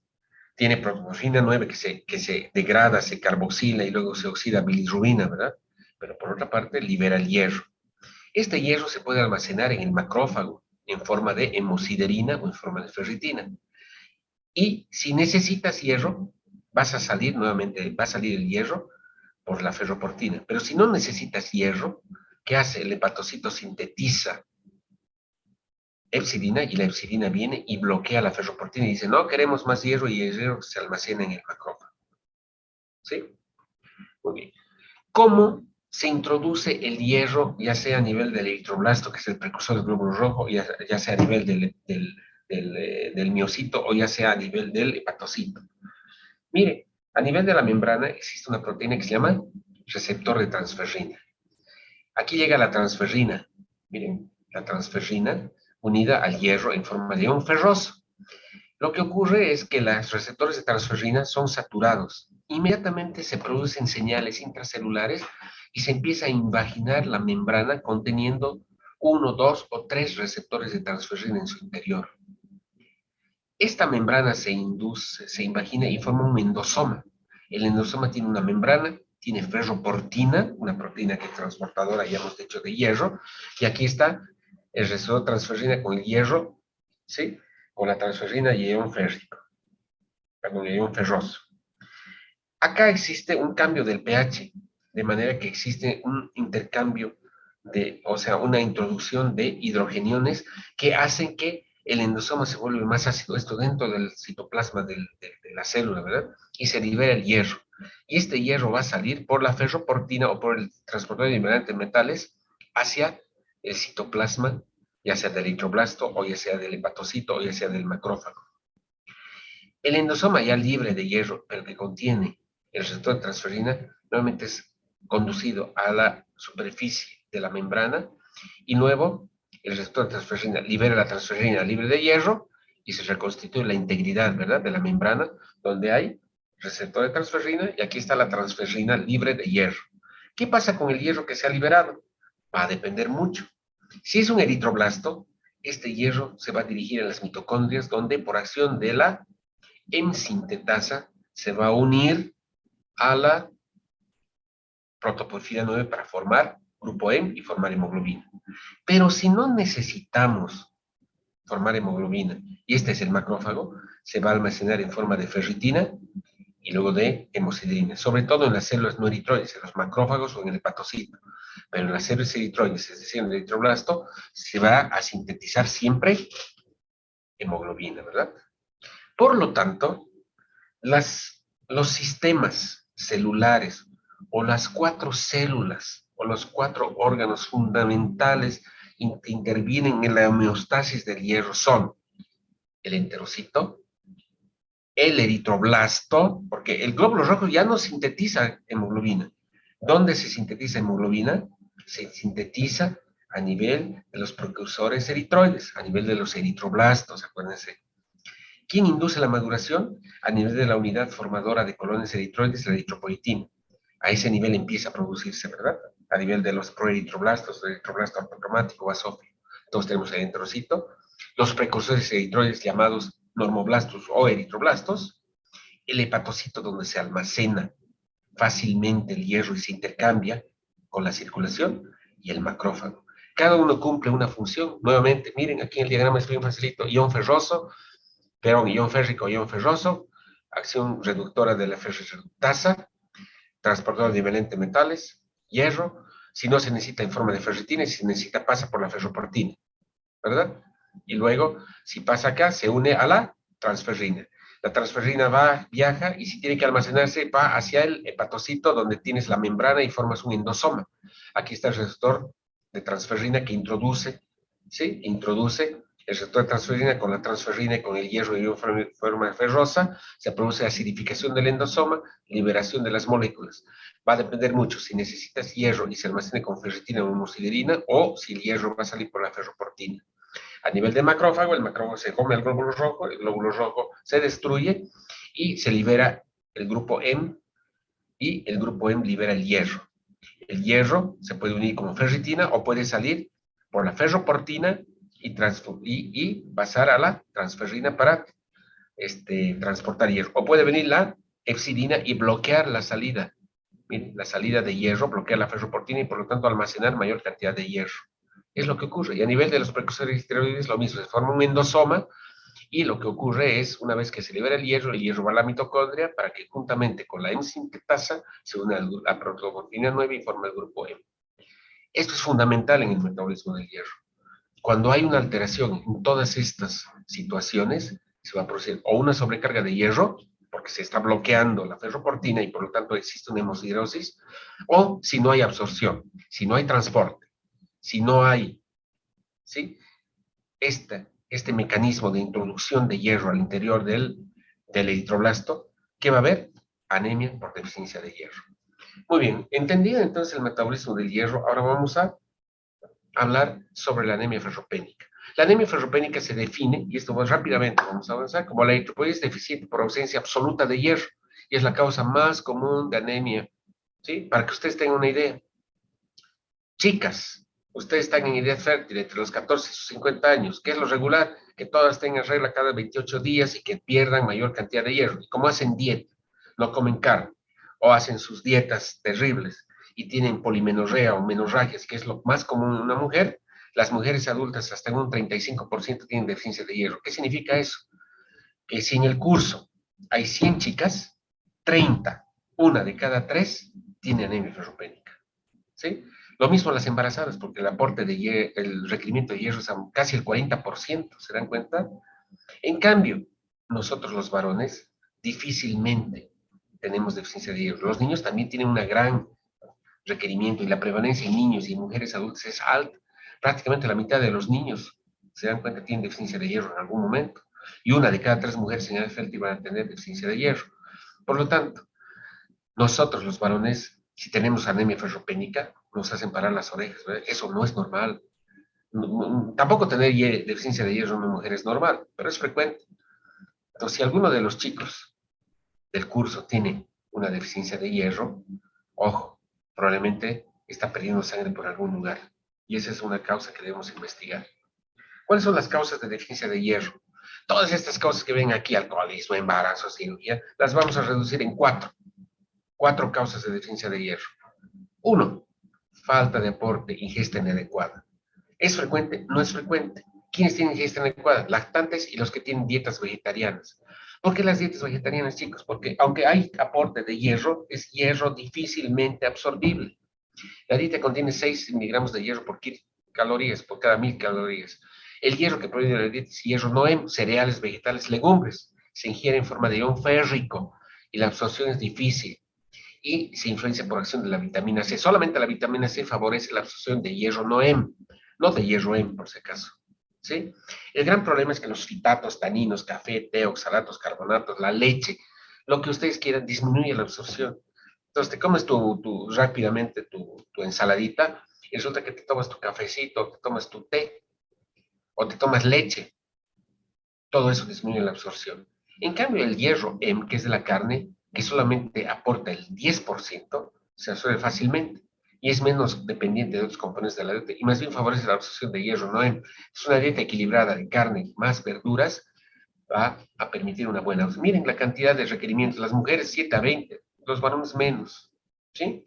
[SPEAKER 1] Tiene proporfina 9 que se degrada, se carboxila y luego se oxida a bilirrubina, ¿verdad? Pero por otra parte libera el hierro. Este hierro se puede almacenar en el macrófago en forma de hemosiderina o en forma de ferritina. Y si necesitas hierro, vas a salir nuevamente, va a salir el hierro por la ferroportina. Pero si no necesitas hierro, ¿qué hace? El hepatocito sintetiza epsidina y la epsidina viene y bloquea la ferroportina y dice, no queremos más hierro y el hierro se almacena en el macrófago. ¿Sí? Muy bien. ¿Cómo se introduce el hierro, ya sea a nivel del eritroblasto, que es el precursor del glóbulo rojo, ya sea a nivel del miocito o ya sea a nivel del hepatocito? Mire, a nivel de la membrana existe una proteína que se llama receptor de transferrina. Aquí llega la transferrina. Miren, la transferrina unida al hierro en forma de ion ferroso. Lo que ocurre es que los receptores de transferrina son saturados. Inmediatamente se producen señales intracelulares y se empieza a invaginar la membrana conteniendo uno, dos o tres receptores de transferrina en su interior. Esta membrana se invagina y forma un endosoma. El endosoma tiene una membrana, tiene ferroportina, una proteína que es transportadora, ya hemos dicho, de hierro, y aquí está el receptor de transferrina con el hierro, ¿sí? Con la transferrina y ion férrico, perdón, el ion ferroso. Acá existe un cambio del pH, de manera que existe un intercambio o sea, una introducción de hidrogeniones que hacen que el endosoma se vuelva más ácido, esto dentro del citoplasma de la célula, ¿verdad? Y se libera el hierro. Y este hierro va a salir por la ferroportina o por el transportador de metales hacia el citoplasma, ya sea del eritroblasto o ya sea del hepatocito o ya sea del macrófago. El endosoma ya libre de hierro, pero que contiene el receptor de transferrina, nuevamente es conducido a la superficie de la membrana y luego el receptor de transferrina libera la transferrina libre de hierro y se reconstituye la integridad, ¿verdad?, de la membrana donde hay receptor de transferrina y aquí está la transferrina libre de hierro. ¿Qué pasa con el hierro que se ha liberado? Va a depender mucho. Si es un eritroblasto, este hierro se va a dirigir a las mitocondrias donde por acción de la sintetasa se va a unir a la protoporfina 9 para formar grupo M y formar hemoglobina. Pero si no necesitamos formar hemoglobina, y este es el macrófago, se va a almacenar en forma de ferritina y luego de hemosiderina, sobre todo en las células no eritroides, en los macrófagos o en el hepatocito. Pero en las células eritroides, es decir, en el eritroblasto, se va a sintetizar siempre hemoglobina, ¿verdad? Por lo tanto, los sistemas celulares o las cuatro células o los cuatro órganos fundamentales que intervienen en la homeostasis del hierro son el enterocito, el eritroblasto, porque el glóbulo rojo ya no sintetiza hemoglobina. ¿Dónde se sintetiza hemoglobina? Se sintetiza a nivel de los precursores eritroides, a nivel de los eritroblastos, acuérdense. ¿Quién induce la maduración? A nivel de la unidad formadora de colonias eritroides, la eritropoietina. A ese nivel empieza a producirse, ¿verdad? a nivel de los proeritroblastos, el eritroblasto autocromático, basófilo. Entonces tenemos el eritrocito, los precursores eritroides llamados normoblastos o eritroblastos, el hepatocito donde se almacena fácilmente el hierro y se intercambia con la circulación, y el macrófago. Cada uno cumple una función. Nuevamente, miren, aquí en el diagrama es bien facilito, ion ferroso, perdón, ion férrico, ion ferroso, acción reductora de la ferroreductasa, transportador de divalente metales, hierro, si no se necesita en forma de ferritina, si se necesita pasa por la ferroportina, ¿verdad? Y luego, si pasa acá, se une a la transferrina. La transferrina va, viaja, y si tiene que almacenarse, va hacia el hepatocito, donde tienes la membrana y formas un endosoma. Aquí está el receptor de transferrina que introduce, ¿sí? Introduce el receptor de transferrina con la transferrina y con el hierro y forma ferrosa, se produce acidificación del endosoma, liberación de las moléculas. Va a depender mucho si necesitas hierro y se almacene con ferritina o homosiderina, o si el hierro va a salir por la ferroportina. A nivel de macrófago, el macrófago se come el glóbulo rojo se destruye y se libera el grupo M, y el grupo M libera el hierro. El hierro se puede unir como ferritina o puede salir por la ferroportina y pasar a la transferrina para transportar hierro. O puede venir la epsidina y bloquear la salida. Miren, la salida de hierro bloquea la ferroportina y por lo tanto almacenar mayor cantidad de hierro. Es lo que ocurre. Y a nivel de los precursores esteroides, lo mismo. Se forma un endosoma y lo que ocurre es, una vez que se libera el hierro va a la mitocondria para que juntamente con la M-sintetasa se una a la protoporfina 9 y forma el grupo M. Esto es fundamental en el metabolismo del hierro. Cuando hay una alteración en todas estas situaciones, se va a producir o una sobrecarga de hierro, porque se está bloqueando la ferroportina y por lo tanto existe una hemosiderosis, o si no hay absorción, si no hay transporte, si no hay, ¿sí? Este mecanismo de introducción de hierro al interior del eritroblasto, ¿qué va a haber? Anemia por deficiencia de hierro. Muy bien, entendido entonces el metabolismo del hierro, ahora vamos a hablar sobre la anemia ferropénica. La anemia ferropénica se define, y esto más rápidamente vamos a avanzar, como la eritropoiesis deficiente por ausencia absoluta de hierro, y es la causa más común de anemia, ¿sí? Para que ustedes tengan una idea. Chicas, ustedes están en edad fértil entre los 14 y sus 50 años. ¿Qué es lo regular? Que todas tengan regla cada 28 días y que pierdan mayor cantidad de hierro. Y como hacen dieta, no comen carne, o hacen sus dietas terribles y tienen polimenorrea o menorragias, que es lo más común en una mujer, las mujeres adultas hasta en un 35% tienen deficiencia de hierro. ¿Qué significa eso? Que si en el curso hay 100 chicas, 30, una de cada tres, tiene anemia ferropénica. ¿Sí? Lo mismo las embarazadas, porque el aporte de hierro, el requerimiento de hierro es casi el 40%, ¿se dan cuenta? En cambio, nosotros los varones difícilmente tenemos deficiencia de hierro. Los niños también tienen un gran requerimiento y la prevalencia en niños y en mujeres adultas es alta. Prácticamente la mitad de los niños se dan cuenta que tienen deficiencia de hierro en algún momento. Y una de cada tres mujeres en edad fértil van a tener deficiencia de hierro. Por lo tanto, nosotros los varones, si tenemos anemia ferropénica, nos hacen parar las orejas, ¿verdad? Eso no es normal. Tampoco tener deficiencia de hierro en una mujer es normal, pero es frecuente. Entonces, si alguno de los chicos del curso tiene una deficiencia de hierro, ojo, probablemente está perdiendo sangre por algún lugar. Y esa es una causa que debemos investigar. ¿Cuáles son las causas de deficiencia de hierro? Todas estas causas que ven aquí, alcoholismo, embarazo, cirugía, las vamos a reducir en cuatro causas de deficiencia de hierro. Uno, falta de aporte, ingesta inadecuada. ¿Es frecuente? No es frecuente. ¿Quiénes tienen ingesta inadecuada? Lactantes y los que tienen dietas vegetarianas. ¿Por qué las dietas vegetarianas, chicos? Porque aunque hay aporte de hierro, es hierro difícilmente absorbible. La dieta contiene 6 miligramos de hierro por calorías, por cada 1000 calorías. El hierro que proviene de la dieta es hierro no cereales, vegetales, legumbres. Se ingiere en forma de ion férrico y la absorción es difícil y se influencia por acción de la vitamina C. Solamente la vitamina C favorece la absorción de hierro no de hierro por si acaso. ¿Sí? El gran problema es que los fitatos, taninos, café, té, oxalatos, carbonatos, la leche, lo que ustedes quieran, disminuye la absorción. Entonces te comes rápidamente tu ensaladita y resulta que te tomas tu cafecito, te tomas tu té o te tomas leche. Todo eso disminuye la absorción. En cambio, el hierro que es de la carne, que solamente aporta el 10%, se absorbe fácilmente. y es menos dependiente de otros componentes de la dieta y más bien favorece la absorción de hierro, ¿no? Es una dieta equilibrada de carne más verduras, va a permitir una buena absorción. Miren la cantidad de requerimientos, las mujeres 7 a 20, los varones menos, ¿sí?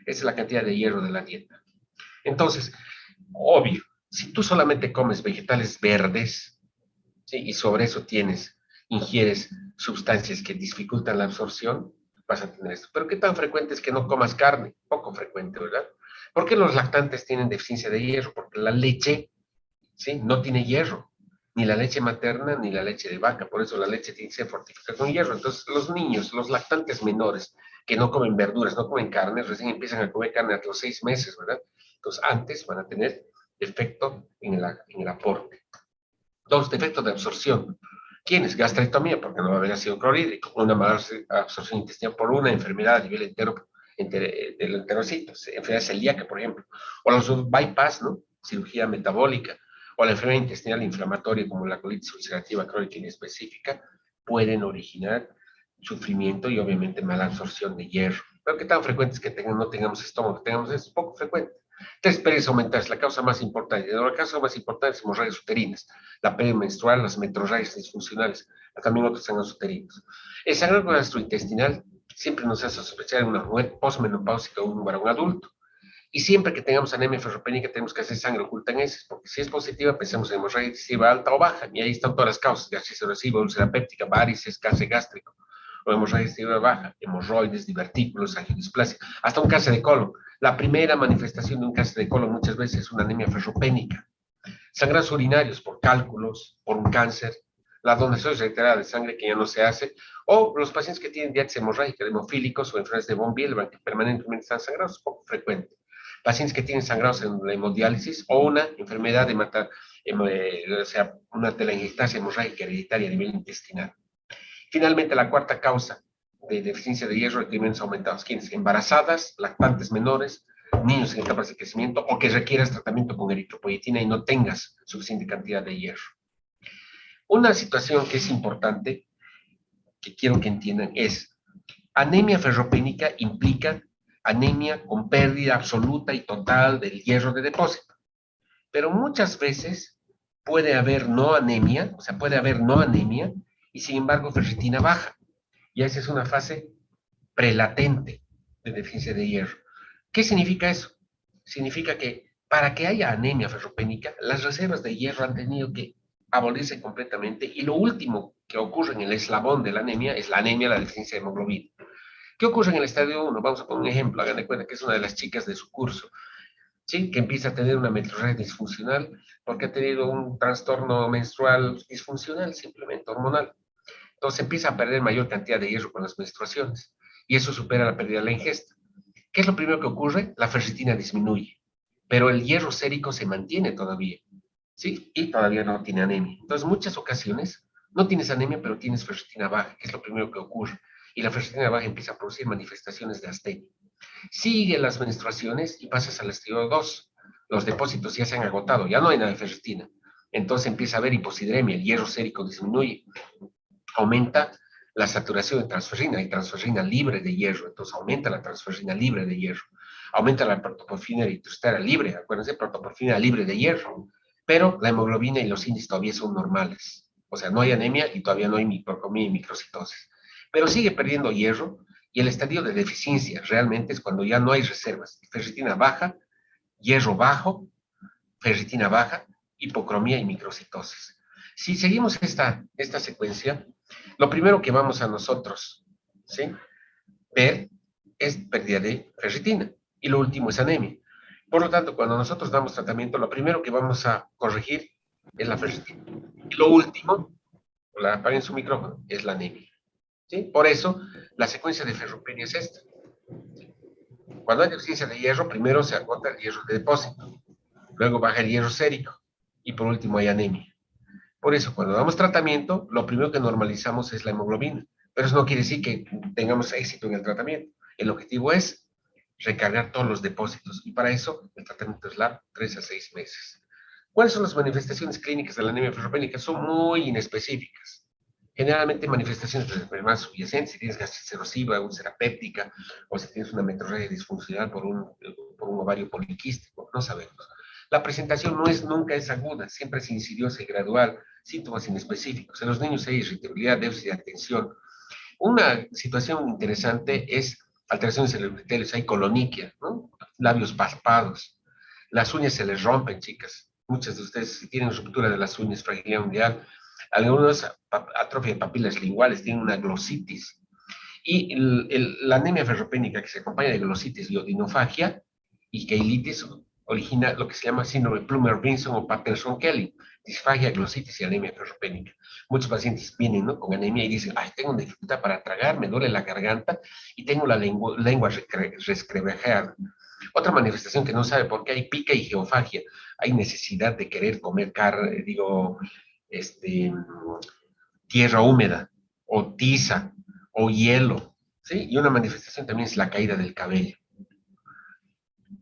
[SPEAKER 1] Esa es la cantidad de hierro de la dieta. Entonces, obvio, si tú solamente comes vegetales verdes, ¿sí? Y sobre eso ingieres sustancias que dificultan la absorción, vas a tener esto. Pero ¿qué tan frecuente es que no comas carne? Poco frecuente, ¿verdad? ¿Por qué los lactantes tienen deficiencia de hierro? Porque la leche, ¿sí? No tiene hierro, ni la leche materna ni la leche de vaca, por eso la leche tiene que ser fortificada con hierro. Entonces, los niños, los lactantes menores, que no comen verduras, no comen carne, recién empiezan a comer carne a los 6 meses, ¿verdad? Entonces, antes van a tener defecto en el aporte. Dos, defectos de absorción. ¿Quiénes? Gastrectomía, porque no va a haber ácido clorhídrico, una mala absorción intestinal por una enfermedad a nivel entero, del enterocito, enfermedad celíaca, por ejemplo, o los bypass, ¿no? Cirugía metabólica, o la enfermedad intestinal inflamatoria como la colitis ulcerativa crónica inespecífica, pueden originar sufrimiento y obviamente mala absorción de hierro. Pero ¿qué tan frecuente es que no tengamos estómago? Tengamos es poco frecuente. Tres, periodos aumentar es la causa más importante. La causa más importante es hemorragias uterinas, la pérdida menstrual, las metrorragias disfuncionales, también otros sangrados uterinos. El sangrado gastrointestinal siempre nos hace sospechar una mujer postmenopáusica o un varón adulto. Y siempre que tengamos anemia ferropénica tenemos que hacer sangre oculta en heces, porque si es positiva pensamos en hemorragia digestiva alta o baja, y ahí están todas las causas, gastritis erosiva, úlcera péptica, varices, cáncer gástrico, o hemorragia digestiva baja, hemorroides, divertículos, angiodisplasia, hasta un cáncer de colon. La primera manifestación de un cáncer de colon muchas veces es una anemia ferropénica. Sangrados urinarios por cálculos, por un cáncer, la donación reiterada de sangre que ya no se hace, o los pacientes que tienen diabetes hemorrágica, hemofílicos o enfermedades de von Willebrand que permanentemente están sangrados, es poco frecuente. Pacientes que tienen sangrados en la hemodiálisis o una enfermedad de o sea, una telangiectasia hemorrágica hereditaria a nivel intestinal. Finalmente, la cuarta causa de deficiencia de hierro, requerimientos aumentados. ¿Quiénes? Embarazadas, lactantes menores, niños en etapas de crecimiento o que requieras tratamiento con eritropoyetina y no tengas suficiente cantidad de hierro. Una situación que es importante, que quiero que entiendan, es anemia ferropénica implica anemia con pérdida absoluta y total del hierro de depósito. Pero muchas veces puede haber no anemia, o sea, puede haber no anemia y sin embargo ferritina baja. Y esa es una fase prelatente de deficiencia de hierro. ¿Qué significa eso? Significa que para que haya anemia ferropénica, las reservas de hierro han tenido que abolirse completamente y lo último que ocurre en el eslabón de la anemia, la deficiencia de hemoglobina. ¿Qué ocurre en el estadio 1? Vamos a poner un ejemplo, hagan de cuenta que es una de las chicas de su curso, ¿sí? Que empieza a tener una metrorragia disfuncional porque ha tenido un trastorno menstrual disfuncional, simplemente hormonal. Entonces empieza a perder mayor cantidad de hierro con las menstruaciones y eso supera la pérdida de la ingesta. ¿Qué es lo primero que ocurre? La ferritina disminuye, pero el hierro sérico se mantiene todavía, ¿sí? Y todavía no tiene anemia. Entonces, muchas ocasiones no tienes anemia, pero tienes ferritina baja, que es lo primero que ocurre. Y la ferritina baja empieza a producir manifestaciones de astenia. Sigue las menstruaciones y pasas al estadio 2. Los depósitos ya se han agotado, ya no hay nada de ferritina. Entonces empieza a haber hiposidremia, el hierro sérico disminuye, aumenta la saturación de transferrina, hay transferrina libre de hierro, entonces aumenta la transferrina libre de hierro, aumenta la protoporfina eritrocitara libre, acuérdense, protoporfina libre de hierro, pero la hemoglobina y los índices todavía son normales, o sea, no hay anemia y todavía no hay microcomía y microcitosis, pero sigue perdiendo hierro y el estadio de deficiencia realmente es cuando ya no hay reservas, ferritina baja, hierro bajo, ferritina baja, hipocromía y microcitosis. Si seguimos esta secuencia, lo primero que vamos a nosotros, ¿sí? Ver es pérdida de ferritina y lo último es anemia. Por lo tanto, cuando nosotros damos tratamiento, lo primero que vamos a corregir es la ferritina. Y lo último, apaguen su micrófono, es la anemia. ¿Sí? Por eso, la secuencia de ferropenia es esta. Cuando hay deficiencia de hierro, primero se agota el hierro de depósito, luego baja el hierro sérico y por último hay anemia. Por eso, cuando damos tratamiento, lo primero que normalizamos es la hemoglobina. Pero eso no quiere decir que tengamos éxito en el tratamiento. El objetivo es recargar todos los depósitos. Y para eso, el tratamiento es largo, 3 a 6 meses. ¿Cuáles son las manifestaciones clínicas de la anemia ferropénica? Son muy inespecíficas. Generalmente manifestaciones de enfermedades subyacentes, si tienes gastritis erosiva, úlcera péptica, o si tienes una metrorragia disfuncional por un ovario poliquístico, no sabemos. La presentación nunca es aguda, siempre es insidiosa y gradual, síntomas inespecíficos. En los niños hay irritabilidad, déficit de atención. Una situación interesante es alteraciones en los epitelios, hay coloniquia, ¿no? Labios paspados, las uñas se les rompen, chicas. Muchas de ustedes si tienen ruptura de las uñas, fragilidad ungueal, algunos atrofia de papilas linguales, tienen una glositis. Y la anemia ferropénica que se acompaña de glositis y odinofagia y keilitis origina lo que se llama síndrome Plummer-Vinson o Patterson-Kelly, disfagia, glositis y anemia ferropénica. Muchos pacientes vienen, ¿no?, con anemia y dicen, ay, tengo dificultad para tragar, me duele la garganta y tengo la lengua resquebrajada. Otra manifestación que no sabe por qué hay pica y geofagia, hay necesidad de querer comer este, tierra húmeda o tiza o hielo, ¿sí? Y una manifestación también es la caída del cabello.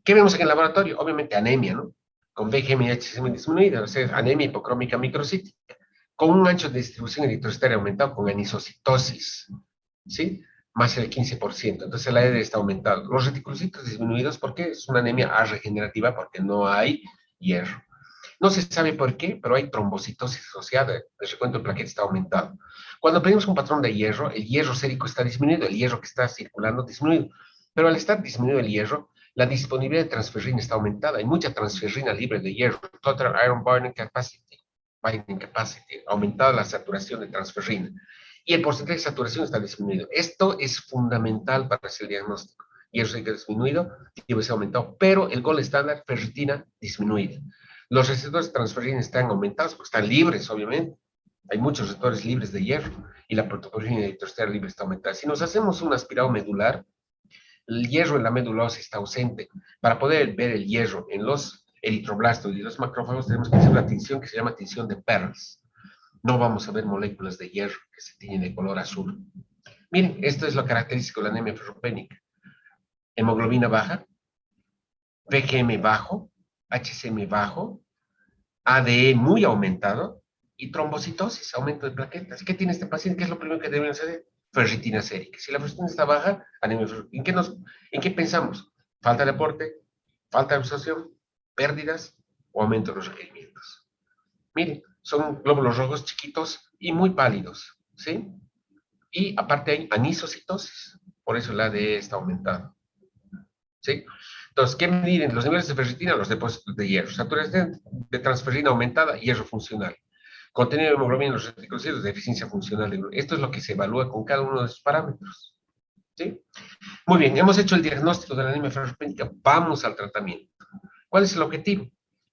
[SPEAKER 1] ¿Qué vemos en el laboratorio? Obviamente anemia, ¿no? Con BGM y HCM disminuida, o sea, anemia hipocrómica microcítica, con un ancho de distribución eritrocitaria aumentado con anisocitosis, ¿sí? Más del 15%. Entonces la ED está aumentada. Los reticulocitos disminuidos, ¿por qué? Es una anemia regenerativa porque no hay hierro. No se sabe por qué, pero hay trombocitosis asociada. Les recuento, el plaquete está aumentado. Cuando pedimos un patrón de hierro, el hierro sérico está disminuido, el hierro que está circulando disminuido. Pero al estar disminuido el hierro, la disponibilidad de transferrina está aumentada. Hay mucha transferrina libre de hierro. Total iron binding capacity, aumentada la saturación de transferrina. Y el porcentaje de saturación está disminuido. Esto es fundamental para hacer el diagnóstico. Hierro sérico disminuido, TBC aumentado, pero el gol estándar, ferritina disminuida. Los receptores de transferrina están aumentados porque están libres, obviamente. Hay muchos receptores libres de hierro y la protoporfirina eritrocitaria libre está aumentada. Si nos hacemos un aspirado medular, el hierro en la médula ósea está ausente. Para poder ver el hierro en los eritroblastos y los macrófagos tenemos que hacer una tinción que se llama tinción de Pearls. No vamos a ver moléculas de hierro que se tiñen de color azul. Miren, esto es lo característico de la anemia ferropénica. Hemoglobina baja, PGM bajo, HCM bajo, ADE muy aumentado y trombocitosis, aumento de plaquetas. ¿Qué tiene este paciente? ¿Qué es lo primero que deben hacer? Ferritina sérica. Si la ferritina está baja, anemia ferropénica. ¿En qué pensamos? Falta de aporte, falta de absorción, pérdidas o aumento de los requerimientos. Miren, son glóbulos rojos chiquitos y muy pálidos, ¿sí? Y aparte hay anisocitosis, por eso la ADE está aumentada, ¿sí? Entonces, ¿qué miden? Los niveles de ferritina, los depósitos de hierro, saturación de transferrina aumentada, hierro funcional, contenido de hemoglobina en los reticulocitos, deficiencia funcional. Esto es lo que se evalúa con cada uno de esos parámetros, ¿sí? Muy bien, hemos hecho el diagnóstico de la anemia ferropénica, vamos al tratamiento. ¿Cuál es el objetivo?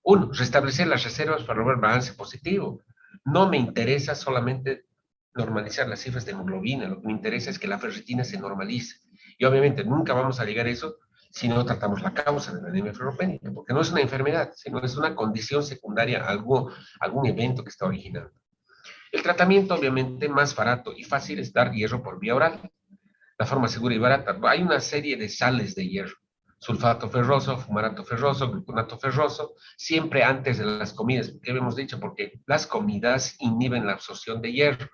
[SPEAKER 1] Uno, restablecer las reservas para lograr balance positivo. No me interesa solamente normalizar las cifras de hemoglobina, lo que me interesa es que la ferritina se normalice. Y obviamente nunca vamos a llegar a eso si no tratamos la causa de la anemia ferropénica, porque no es una enfermedad, sino es una condición secundaria a algún evento que está originando. El tratamiento, obviamente, más barato y fácil es dar hierro por vía oral. La forma segura y barata. Hay una serie de sales de hierro. Sulfato ferroso, fumarato ferroso, gluconato ferroso, siempre antes de las comidas. ¿Qué hemos dicho? Porque las comidas inhiben la absorción de hierro.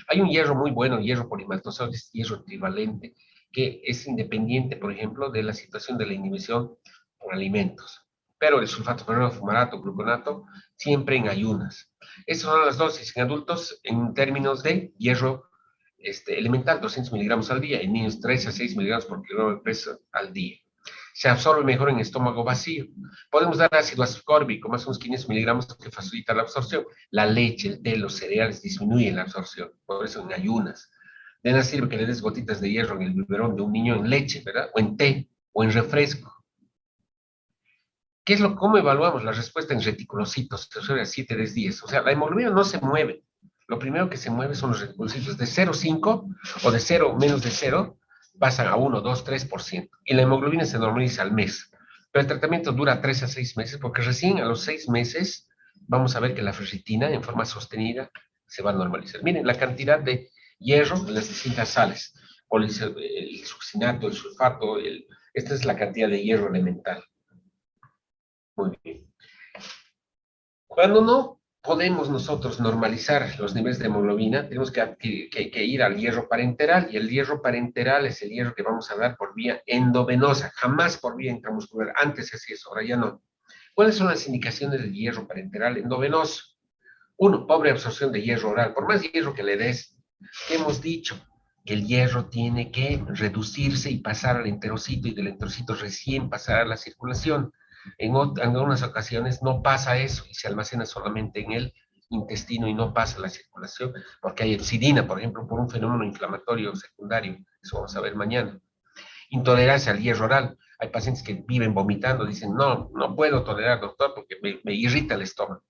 [SPEAKER 1] Hay un hierro muy bueno, hierro polimaltosado, hierro trivalente, que es independiente, por ejemplo, de la situación de la inhibición por alimentos. Pero el sulfato ferroso, fumarato, gluconato, siempre en ayunas. Esas son las dosis en adultos en términos de hierro elemental, 200 miligramos al día, en niños 3 a 6 miligramos por kilogramo de peso al día. Se absorbe mejor en estómago vacío. Podemos dar ácido ascórbico, más unos 500 miligramos, que facilita la absorción. La leche, el té, los cereales disminuyen la absorción, por eso en ayunas. De nada sirve que le des gotitas de hierro en el biberón de un niño en leche, ¿verdad? O en té, o en refresco. ¿Cómo evaluamos la respuesta en reticulocitos? Se observa 7 de 10. O sea, la hemoglobina no se mueve. Lo primero que se mueve son los reticulocitos de 0,5 o de 0, menos de 0, pasan a 1, 2, 3%. Y la hemoglobina se normaliza al mes. Pero el tratamiento dura 3 a 6 meses, porque recién a los 6 meses vamos a ver que la ferritina en forma sostenida se va a normalizar. Miren la cantidad de hierro en las distintas sales. El succinato, el sulfato, esta es la cantidad de hierro elemental. Muy bien. Cuando no podemos nosotros normalizar los niveles de hemoglobina, tenemos que ir al hierro parenteral, y el hierro parenteral es el hierro que vamos a dar por vía endovenosa, jamás por vía intramuscular. Antes así es, ahora ya no. ¿Cuáles son las indicaciones del hierro parenteral endovenoso? Uno, pobre absorción de hierro oral. Por más hierro que le des, ¿qué hemos dicho? Que el hierro tiene que reducirse y pasar al enterocito, y del enterocito recién pasar a la circulación. En algunas ocasiones no pasa eso y se almacena solamente en el intestino y no pasa a la circulación, porque hay epsidina, por ejemplo, por un fenómeno inflamatorio secundario. Eso vamos a ver mañana. Intolerancia al hierro oral. Hay pacientes que viven vomitando, dicen, no, no puedo tolerar, doctor, porque me irrita el estómago.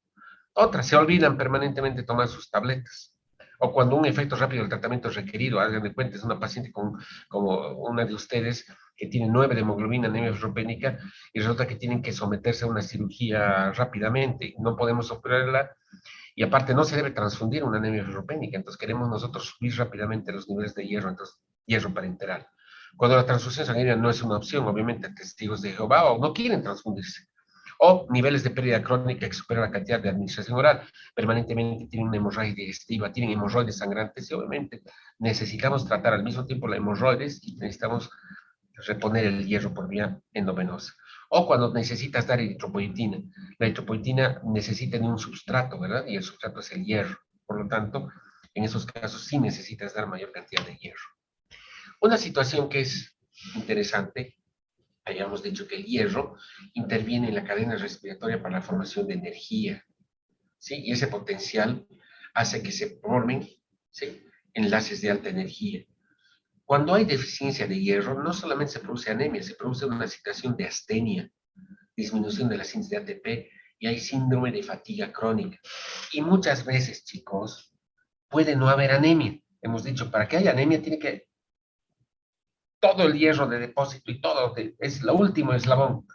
[SPEAKER 1] Otras se olvidan permanentemente tomar sus tabletas. O cuando un efecto rápido del tratamiento es requerido, hagan de cuenta, es una paciente como una de ustedes que tiene 9 de hemoglobina, anemia ferropénica, y resulta que tienen que someterse a una cirugía rápidamente. No podemos operarla, y aparte no se debe transfundir una anemia ferropénica. Entonces queremos nosotros subir rápidamente los niveles de hierro, entonces hierro parenteral. Cuando la transfusión sanguínea no es una opción, obviamente testigos de Jehová o no quieren transfundirse, o niveles de pérdida crónica que superan la cantidad de administración oral, permanentemente tienen una hemorragia digestiva, tienen hemorroides sangrantes, y obviamente necesitamos tratar al mismo tiempo la hemorroides y necesitamos reponer el hierro por vía endovenosa. O cuando necesitas dar eritropoyetina. La eritropoyetina necesita de un substrato, ¿verdad? Y el substrato es el hierro. Por lo tanto, en esos casos sí necesitas dar mayor cantidad de hierro. Una situación que es interesante, habíamos dicho que el hierro interviene en la cadena respiratoria para la formación de energía, ¿sí? Y ese potencial hace que se formen, ¿sí?, enlaces de alta energía. Cuando hay deficiencia de hierro, no solamente se produce anemia, se produce una situación de astenia, disminución de la síntesis de ATP, y hay síndrome de fatiga crónica. Y muchas veces, chicos, puede no haber anemia. Hemos dicho, para que haya anemia tiene que todo el hierro de depósito y todo, es el último eslabón.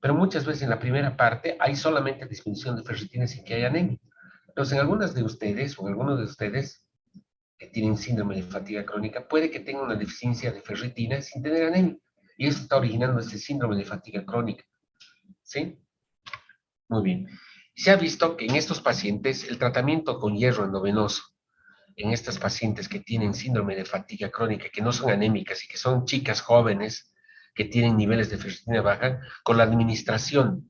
[SPEAKER 1] Pero muchas veces en la primera parte hay solamente disminución de ferritina sin que haya anemia. Entonces, en algunas de ustedes o en algunos de ustedes que tienen síndrome de fatiga crónica, puede que tengan una deficiencia de ferritina sin tener anemia. Y eso está originando ese síndrome de fatiga crónica. ¿Sí? Muy bien. Se ha visto que en estos pacientes el tratamiento con hierro endovenoso, en estas pacientes que tienen síndrome de fatiga crónica, que no son anémicas y que son chicas jóvenes que tienen niveles de ferritina baja, con la administración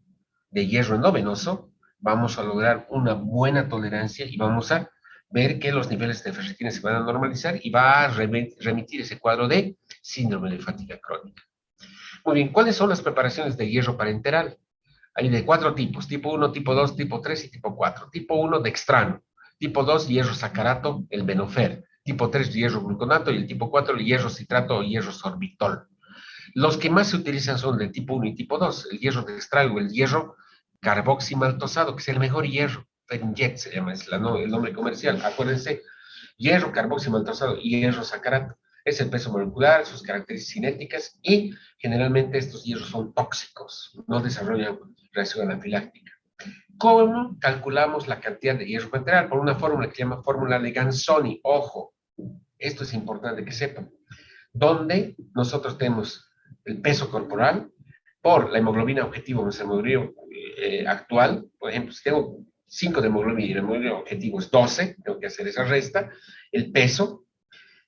[SPEAKER 1] de hierro endovenoso, vamos a lograr una buena tolerancia y vamos a ver que los niveles de ferritina se van a normalizar y va a remitir ese cuadro de síndrome de fatiga crónica. Muy bien, ¿cuáles son las preparaciones de hierro parenteral? Hay de 4 tipos, tipo 1, tipo 2, tipo 3 y tipo 4. Tipo 1, dextrano. Tipo 2, hierro sacarato, el Benofer. Tipo 3, hierro gluconato. Y el tipo 4, el hierro citrato o hierro sorbitol. Los que más se utilizan son de tipo 1 y tipo 2. El hierro dextrano o el hierro carboximaltosado, que es el mejor hierro. Fenjet se llama, es el nombre comercial. Acuérdense, hierro carboximaltosado y hierro sacarato. Es el peso molecular, sus características cinéticas, y generalmente estos hierros son tóxicos, no desarrollan reacción anafiláctica. ¿Cómo calculamos la cantidad de hierro parenteral? Por una fórmula que se llama fórmula de Gansoni. Ojo, esto es importante que sepan. Donde nosotros tenemos el peso corporal por la hemoglobina objetivo, nuestra hemoglobina actual. Por ejemplo, si tengo 5 de hemoglobina y el hemoglobina objetivo es 12, tengo que hacer esa resta. El peso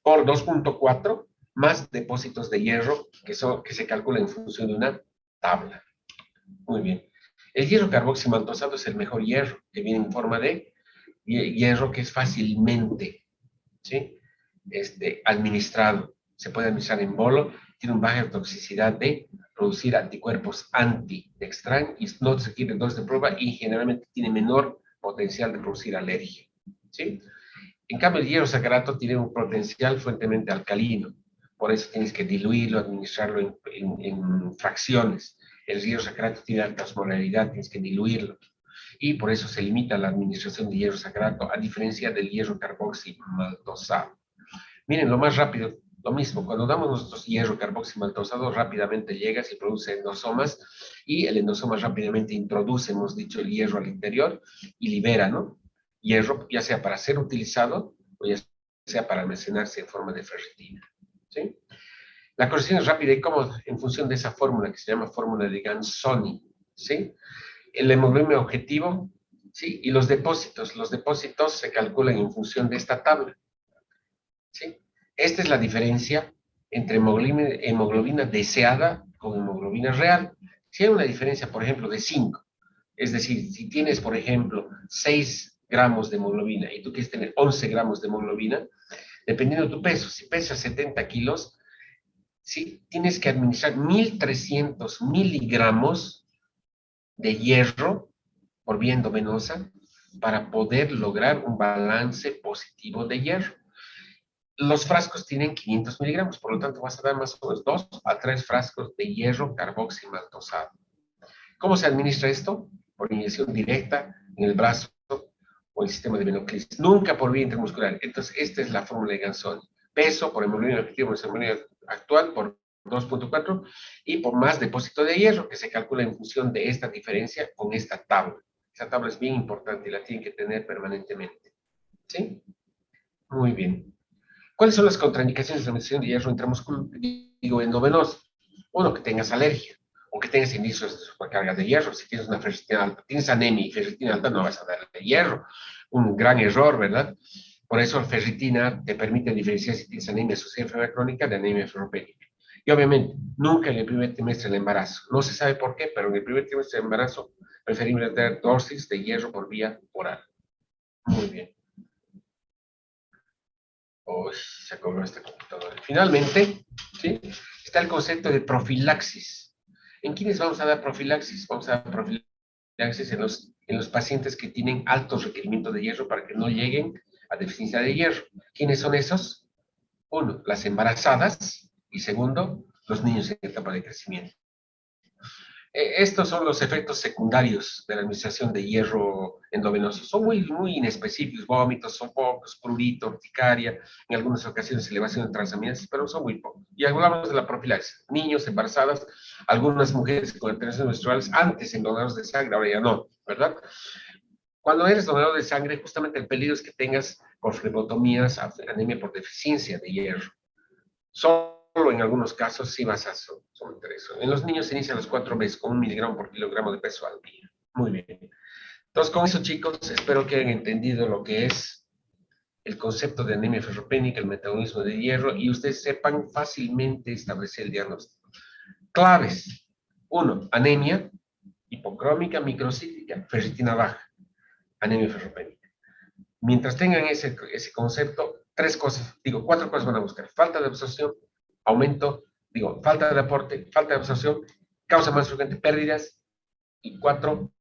[SPEAKER 1] por 2.4 más depósitos de hierro que se calcula en función de una tabla. Muy bien. El hierro carboximaltosado es el mejor hierro, que viene en forma de hierro que es fácilmente, ¿sí?, administrado. Se puede administrar en bolo, tiene una baja toxicidad de producir anticuerpos anti-dextran y no se requiere dosis de prueba, y generalmente tiene menor potencial de producir alergia, ¿sí? En cambio, el hierro sacarato tiene un potencial fuertemente alcalino, por eso tienes que diluirlo, administrarlo en fracciones. El hierro sacarato tiene alta osmolaridad, tienes que diluirlo. Y por eso se limita la administración de hierro sacarato, a diferencia del hierro carboximaltosado. Miren, lo más rápido, lo mismo, cuando damos nuestro hierro carboximaltosado, rápidamente llegas y produce endosomas, y el endosoma rápidamente introduce, hemos dicho, el hierro al interior y libera, ¿no?, hierro, ya sea para ser utilizado o ya sea para almacenarse en forma de ferritina, ¿sí? La corrección es rápida y cómoda en función de esa fórmula que se llama fórmula de Gansoni, ¿sí? El hemoglobina objetivo ¿sí? Y los depósitos se calculan en función de esta tabla, ¿sí? Esta es la diferencia entre hemoglobina deseada con hemoglobina real. Si hay una diferencia, por ejemplo, de 5, es decir, si tienes, por ejemplo, 6 gramos de hemoglobina y tú quieres tener 11 gramos de hemoglobina, dependiendo de tu peso, si pesas 70 kilos, ¿sí? Tienes que administrar 1.300 miligramos de hierro por vía endovenosa para poder lograr un balance positivo de hierro. Los frascos tienen 500 miligramos, por lo tanto vas a dar más o menos 2 a 3 frascos de hierro carboximaltosado. ¿Cómo se administra esto? Por inyección directa en el brazo o el sistema de venoclis, nunca por vía intramuscular. Entonces, esta es la fórmula de Gansoni. Peso por hemoglobina efectiva por hemoglobina actual por 2.4 y por más depósito de hierro que se calcula en función de esta diferencia con esta tabla. Esa tabla es bien importante y la tienen que tener permanentemente. ¿Sí? Muy bien. ¿Cuáles son las contraindicaciones de la administración de hierro intramuscular, digo, endovenoso? Uno, que tengas alergia o que tengas indicios de supercarga de hierro. Si tienes una ferritina alta, tienes anemia y ferritina alta, no vas a darle hierro. Un gran error, ¿verdad? Por eso la ferritina te permite diferenciar si tienes anemia asociada a enfermedad crónica de anemia ferropénica. Y obviamente, nunca en el primer trimestre del embarazo. No se sabe por qué, pero en el primer trimestre del embarazo preferimos dar dosis de hierro por vía oral. Muy bien. Oh, se cobró este computador. Finalmente, ¿sí? Está el concepto de profilaxis. ¿En quiénes vamos a dar profilaxis? Vamos a dar profilaxis en los pacientes que tienen altos requerimientos de hierro para que no lleguen a deficiencia de hierro. ¿Quiénes son esos? Uno, las embarazadas y segundo, los niños en etapa de crecimiento. Estos son los efectos secundarios de la administración de hierro endovenoso. Son muy inespecíficos, vómitos, son pocos, prurito, urticaria, en algunas ocasiones elevación de transaminasas, pero son muy pocos. Y hablamos de la profilaxis. Niños, embarazadas, algunas mujeres con alteraciones menstruales, antes en donadores de sangre, ahora ya no, ¿verdad? Cuando eres donador de sangre, justamente el peligro es que tengas por flebotomías, anemia por deficiencia de hierro. Solo en algunos casos sí vas a someter eso. En los niños se inicia a los 4 meses con 1 miligramo por kilogramo de peso al día. Muy bien. Entonces, con eso, chicos, espero que hayan entendido lo que es el concepto de anemia ferropénica, el metabolismo de hierro, y ustedes sepan fácilmente establecer el diagnóstico. Claves. 1, anemia hipocrómica microcíclica, ferritina baja, anemia ferropénica. Mientras tengan ese concepto, 4 cosas van a buscar. Falta de absorción, falta de aporte, falta de absorción, causa más frecuente pérdidas, y 4,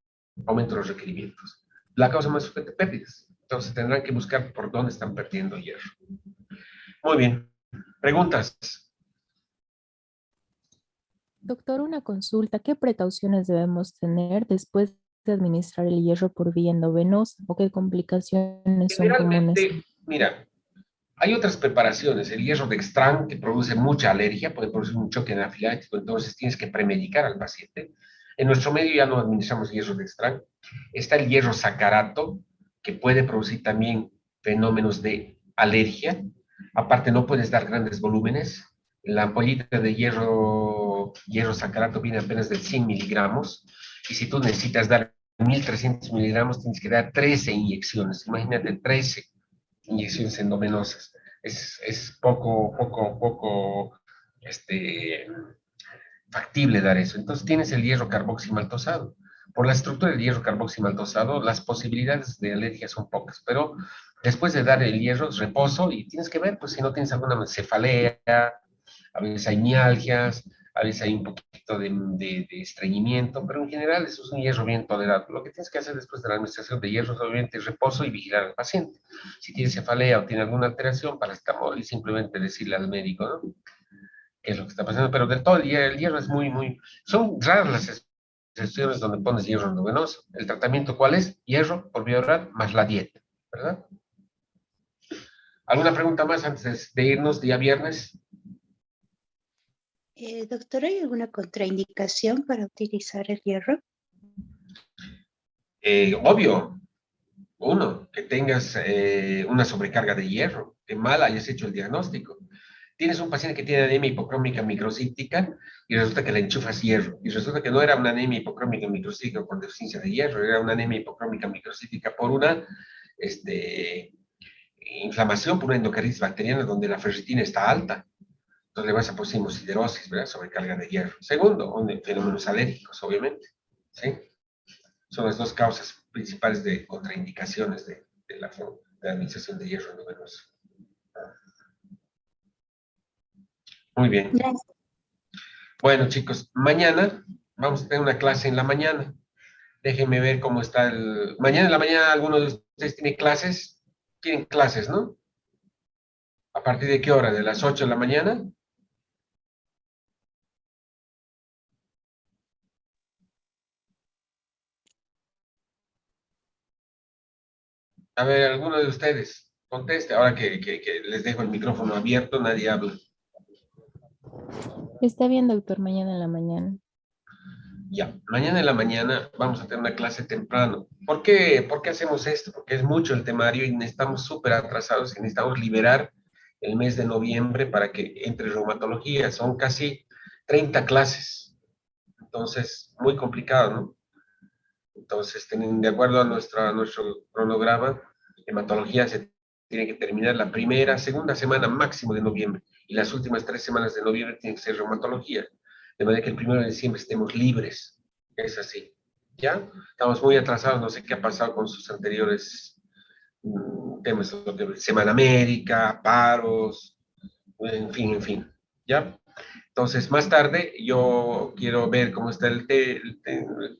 [SPEAKER 1] aumento de los requerimientos. La causa más frecuente, pérdidas. Entonces tendrán que buscar por dónde están perdiendo hierro. Muy bien. ¿Preguntas?
[SPEAKER 2] Doctor, una consulta. ¿Qué precauciones debemos tener después de administrar el hierro por vía endovenosa o qué complicaciones son comunes?
[SPEAKER 1] Generalmente, mira, hay otras preparaciones. El hierro de Dextran, que produce mucha alergia, puede producir un choque anafiláctico, entonces tienes que premedicar al paciente. En nuestro medio ya no administramos hierro de Dextran. Está el hierro sacarato, que puede producir también fenómenos de alergia. Aparte, no puedes dar grandes volúmenes. La ampollita de hierro sacarato viene apenas de 100 miligramos. Y si tú necesitas dar 1.300 miligramos, tienes que dar 13 inyecciones. Imagínate, 13 inyecciones endovenosas. Es poco factible dar eso. Entonces tienes el hierro carboximaltosado. Por la estructura del hierro carboximaltosado, las posibilidades de alergia son pocas, pero después de dar el hierro, reposo y tienes que ver, pues si no tienes alguna cefalea, a veces hay mialgias, a veces hay un poquito de estreñimiento, pero en general eso es un hierro bien tolerado. Lo que tienes que hacer después de la administración de hierro es obviamente reposo y vigilar al paciente. Si tiene cefalea o tiene alguna alteración, paracetamol y simplemente decirle al médico, ¿no? Qué es lo que está pasando, pero de todo el hierro es son raras las excepciones donde pones hierro endovenoso. ¿El tratamiento cuál es? Hierro por vía oral más la dieta, ¿verdad? ¿Alguna pregunta más antes de irnos día viernes?
[SPEAKER 3] Doctor, ¿hay alguna contraindicación para utilizar el hierro?
[SPEAKER 1] Obvio, uno, que tengas una sobrecarga de hierro, que mal hayas hecho el diagnóstico. Tienes un paciente que tiene anemia hipocrómica microcítica y resulta que le enchufas hierro. Y resulta que no era una anemia hipocrómica microcítica por deficiencia de hierro, era una anemia hipocrómica microcítica por una inflamación, por una endocarditis bacteriana donde la ferritina está alta. Entonces le vas a poner hemosiderosis, ¿verdad? Sobrecarga de hierro. Segundo, fenómenos alérgicos, obviamente. ¿Sí? Son las dos causas principales de contraindicaciones de la administración de hierro endovenoso. Muy bien.
[SPEAKER 3] Gracias.
[SPEAKER 1] Bueno, chicos, mañana vamos a tener una clase en la mañana. Déjenme ver cómo está el... Mañana en la mañana, ¿alguno de ustedes tiene clases? Tienen clases, ¿no? ¿A partir de qué hora? ¿De las 8 de la mañana? A ver, alguno de ustedes, conteste. Ahora que les dejo el micrófono abierto, nadie habla.
[SPEAKER 2] Está bien, doctor, mañana en la mañana.
[SPEAKER 1] Ya, mañana en la mañana vamos a tener una clase temprano. ¿Por qué hacemos esto? Porque es mucho el temario y estamos súper atrasados y necesitamos liberar el mes de noviembre para que entre reumatología. Son casi 30 clases. Entonces, muy complicado, ¿no? Entonces, de acuerdo a nuestro cronograma, hematología se tiene que terminar la primera, segunda semana máximo de noviembre. Y las últimas 3 semanas de noviembre tiene que ser reumatología. De manera que el 1 de diciembre estemos libres. Es así. ¿Ya? Estamos muy atrasados, no sé qué ha pasado con sus anteriores temas, Semana América, paros, en fin. ¿Ya? Entonces, más tarde, yo quiero ver cómo está el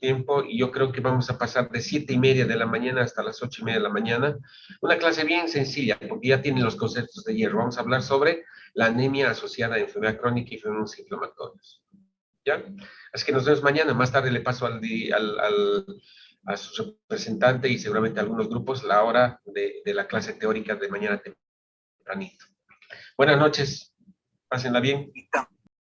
[SPEAKER 1] tiempo y yo creo que vamos a pasar de 7:30 de la mañana hasta las 8:30 de la mañana. Una clase bien sencilla, porque ya tienen los conceptos de hierro. Vamos a hablar sobre la anemia asociada a enfermedad crónica y fenómenos inflamatorios. ¿Ya? Así que nos vemos mañana. Más tarde le paso a su representante y seguramente a algunos grupos la hora de la clase teórica de mañana tempranito. Buenas noches. Pásenla bien.